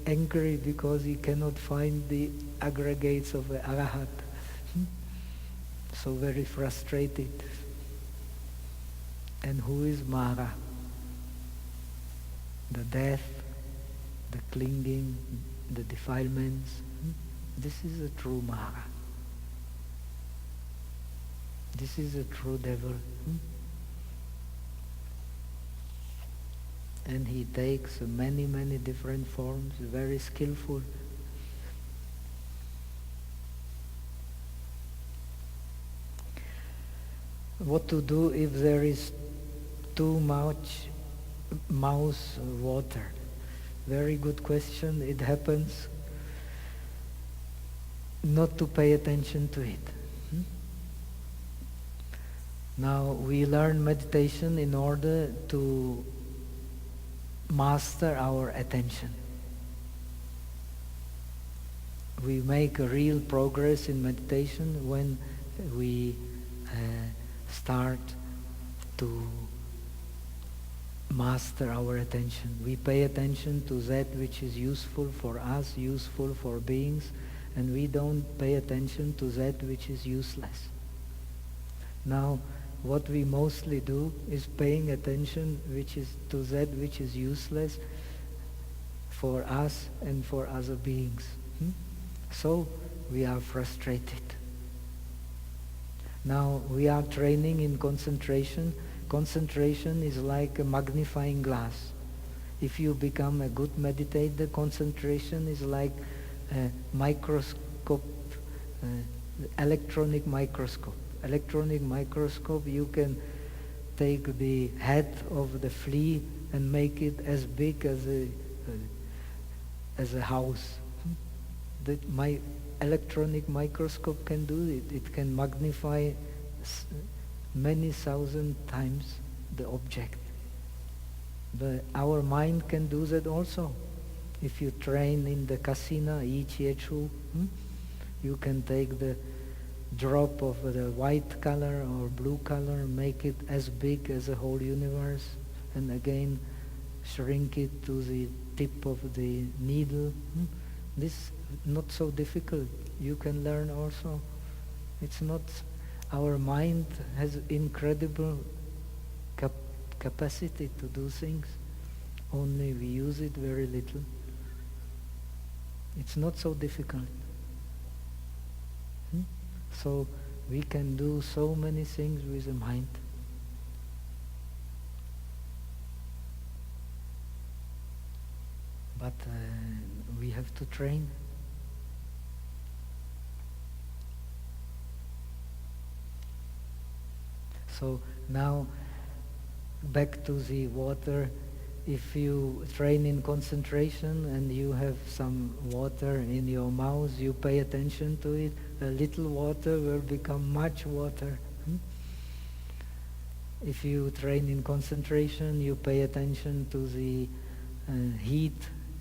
angry because he cannot find the aggregates of the Arahat. So very frustrated. And who is Mara? The death, the clinging, the defilements. This is a true Mara. This is a true devil. And he takes many, many different forms, very skillful. What to do if there is too much mouse water? Very good question. It happens. Not to pay attention to it. Now we learn meditation in order to master our attention. We make a real progress in meditation when we start to master our attention. We pay attention to that which is useful for us, useful for beings, and we don't pay attention to that which is useless. Now, what we mostly do is paying attention to that which is useless for us and for other beings. So we are frustrated. Now we are training in concentration. Concentration is like a magnifying glass. If you become a good meditator, concentration is like a microscope, electronic microscope. Electronic microscope, you can take the head of the flea and make it as big as a house. That my electronic microscope can do it. It can magnify many thousand times the object. But our mind can do that also. If you train in the kasina, I Chie Chu, you can take the drop of the white color or blue color, make it as big as the whole universe, and again shrink it to the tip of the needle. This not so difficult. You can learn also. It's not, our mind has incredible capacity to do things, only we use it very little. It's not so difficult. So we can do so many things with the mind. But we have to train. So now back to the water. If you train in concentration and you have some water in your mouth, you pay attention to it, a little water will become much water. If you train in concentration, you pay attention to the heat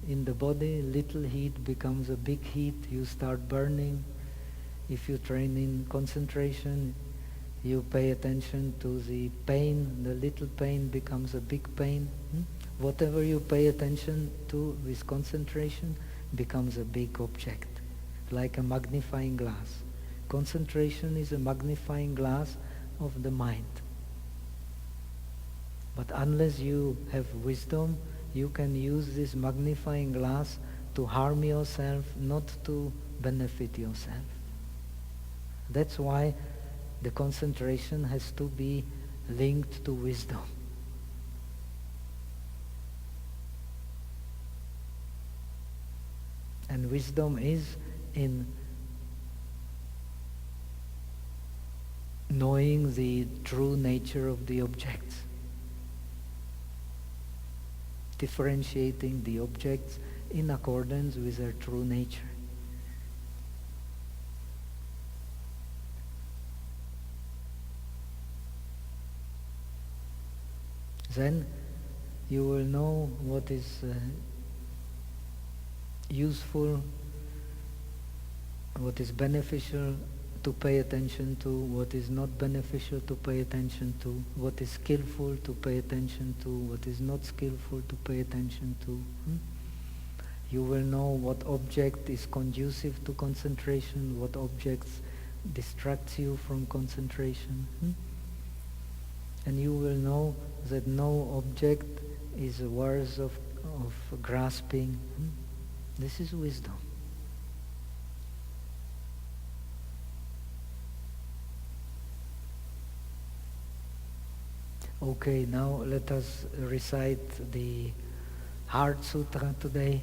in the body, little heat becomes a big heat, you start burning. If you train in concentration, You pay attention to the pain, the little pain becomes a big pain. Whatever you pay attention to with concentration becomes a big object, like a magnifying glass. Concentration is a magnifying glass of the mind. But unless you have wisdom, you can use this magnifying glass to harm yourself, not to benefit yourself. That's why the concentration has to be linked to wisdom. And wisdom is in knowing the true nature of the objects, differentiating the objects in accordance with their true nature. Then you will know what is useful, what is beneficial to pay attention to, what is not beneficial to pay attention to, what is skillful to pay attention to, what is not skillful to pay attention to. You will know what object is conducive to concentration, what objects distracts you from concentration. And you will know that no object is worth of grasping. This is wisdom. Okay, now let us recite the Heart Sutra today.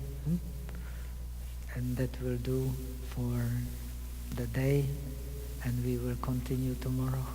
And that will do for the day, and we will continue tomorrow.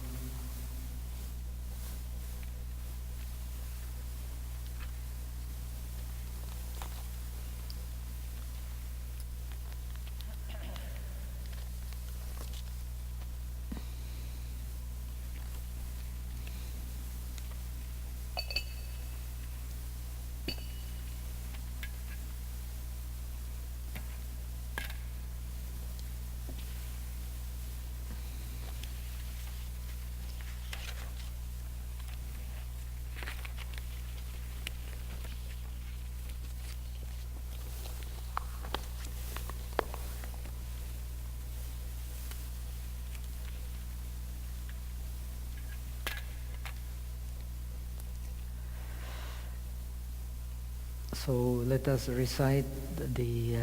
So let us recite the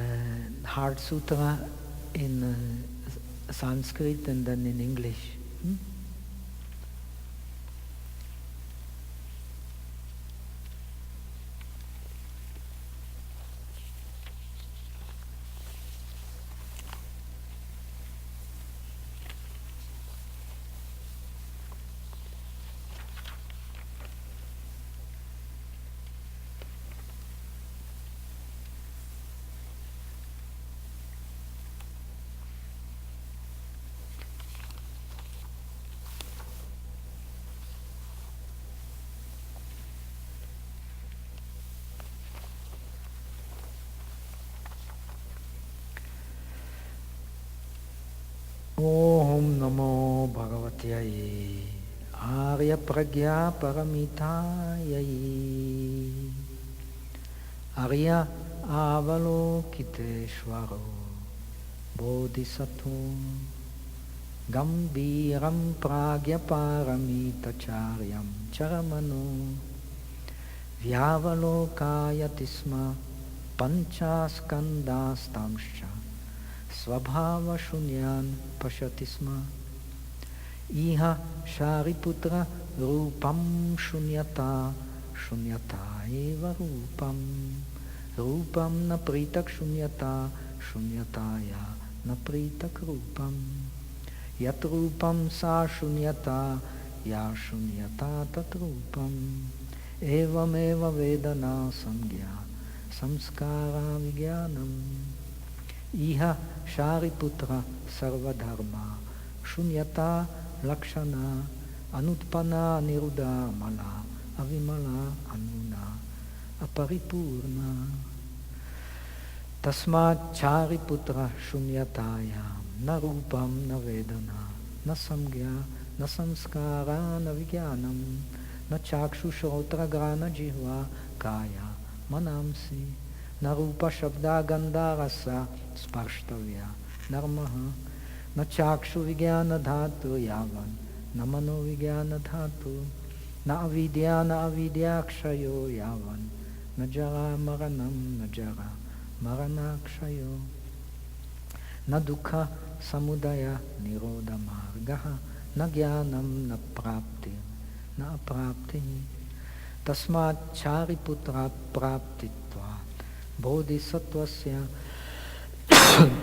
Heart Sutra in Sanskrit and then in English. Om Namo Bhagavatyai Arya Pragya Paramitayai Arya Avalokiteshvaro Bodhisattva Gambiram Pragya Paramitacharyam Charamano Vyavalokayatisma Panchaskandastamscha Svabhava Shunyan Pashatisma Iha Shariputra Rupam Shunyata Shunyata Eva Rupam Rupam Napritak Shunyata Shunyataya Napritak Rupam Yat Rupam Sa Shunyata Ya Shunyata Tat Rupam Evam Eva Vedana Samgya Samskara Vigyanam Iha Shariputra Sarvadharma Shunyata Lakshana Anutpana Niruddha Mala Avimala Anuna Aparipurna Tasmat Chariputra Shunyataya Na Rupam Na Vedana Na Samgya na samskara na vijnanam, na chakshushotra grana jihva kaya manamsi, na rupa shabda gandha rasa sparštavya narmaha, na chakshu vijnana dhatu yavan, na mano vijnana dhatu, na avidya kshayo yavan, na jara marana kshayo, na dukha samudaya nirodha margaha, na jnanam na prapti, na aprapti. Tasmat chariputra praptitva bodhisattvasya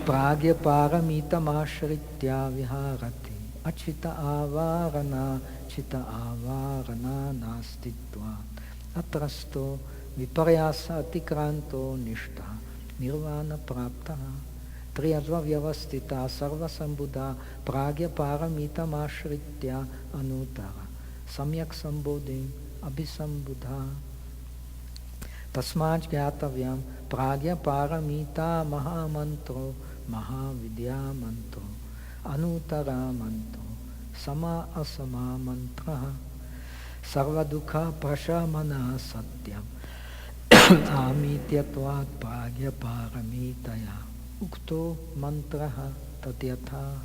pragya paramitamasharitya viharati achita avarana nastitva atrasto viparyasa atikranto nishta nirvana praptaha triyadva vyavastita sarvasambudha pragya paramitamasharitya anutara samyak sambodhim abhisambudha. Tasmaj gyatavyam pragya paramita mahamantro mahavidya mantro anutara mantro sama asama mantra sarvadukha prashamana satyam amityatvat pragya paramitaya ukto mantraha tatyatha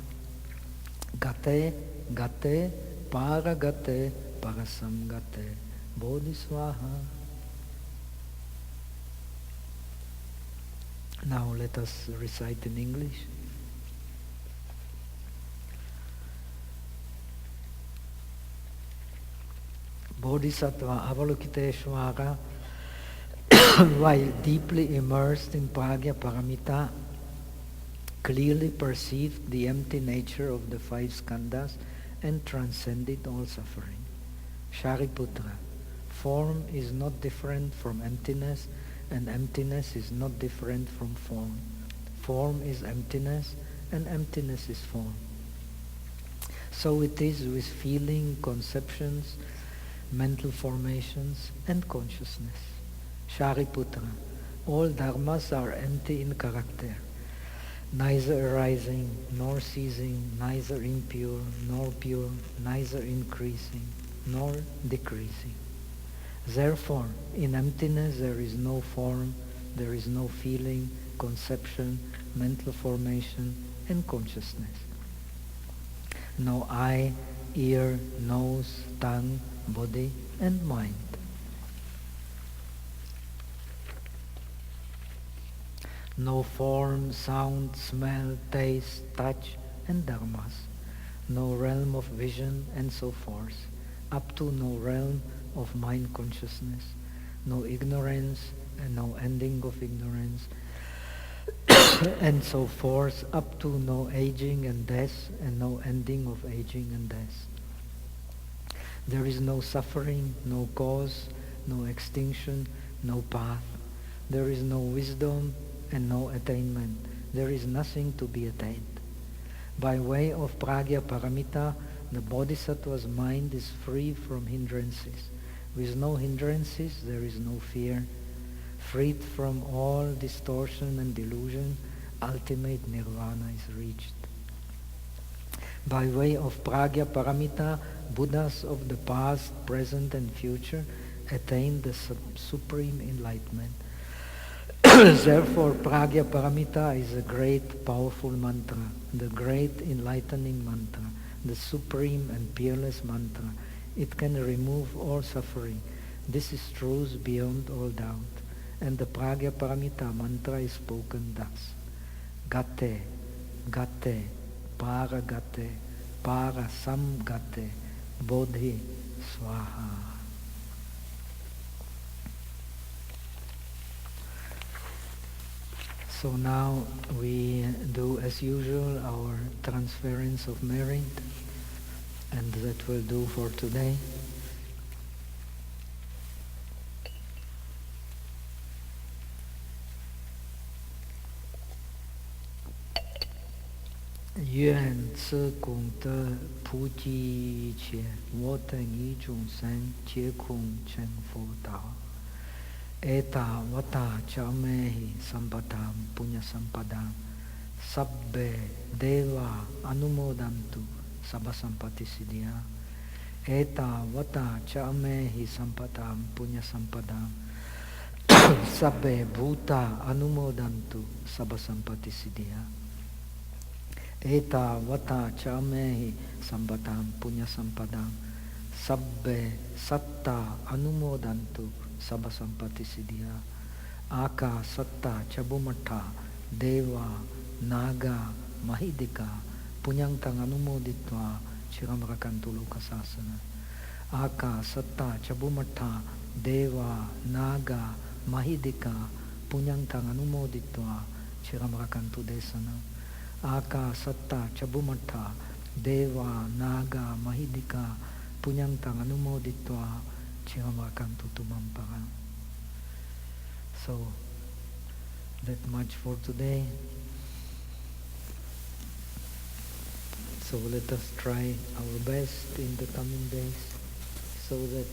gate gate paragate parasamgate bodhisvaha. Now let us recite in English. Bodhisattva Avalokiteshvara, while deeply immersed in Pragya Paramita, clearly perceived the empty nature of the five skandhas and transcended all suffering. Shariputra, form is not different from emptiness, and emptiness is not different from form. Form is emptiness, and emptiness is form. So it is with feeling, conceptions, mental formations, and consciousness. Shariputra, all dharmas are empty in character, neither arising nor ceasing, neither impure nor pure, neither increasing nor decreasing. Therefore, in emptiness there is no form, there is no feeling, conception, mental formation, and consciousness. No eye, ear, nose, tongue, body, and mind. No form, sound, smell, taste, touch, and dharmas. No realm of vision, and so forth, up to no realm of mind consciousness, no ignorance and no ending of ignorance, and so forth, up to no aging and death and no ending of aging and death. There is no suffering, no cause, no extinction, no path. There is no wisdom and no attainment. There is nothing to be attained. By way of Pragya Paramita, the Bodhisattva's mind is free from hindrances. With no hindrances, there is no fear. Freed from all distortion and delusion, ultimate nirvana is reached. By way of Pragya Paramita, Buddhas of the past, present, and future attain the supreme enlightenment. Therefore, Pragya Paramita is a great, powerful mantra, the great enlightening mantra, the supreme and peerless mantra. It can remove all suffering. This is truth beyond all doubt. And the Pragya Paramita mantra is spoken thus. Gate, gate, para samgate, bodhi, swaha. So now we do as usual our transference of merit, and that will do for today. Yuan Tse Kung De Pu Ji Qie Wo Teng Yi Zhong San Jie Kung Chen Fu Dao Eta Vata Chamehi Sampadam Punya Sampadam Sabbe Deva Anumodantu sabba sampatti siddhya. Eta vata cha amehi sampatam punya sampadam sabbe bhuta anumodantu sabba sampatti siddhya. Eta vata cha amehi sampatam punya sampadam sabbe satta anumodantu sabba sampatti siddhya. Aka satta chabumatha deva naga mahidika punyang tang anumoditva chiramrakantu lokasasana. Aka satta chabumatha deva naga mahidika punyang tang anumoditva chiramrakantu desana. Aka satta chabumatha deva naga mahidika punyang tang anumoditva chiramrakantu tumampara. So that much for today. So let us try our best in the coming days so that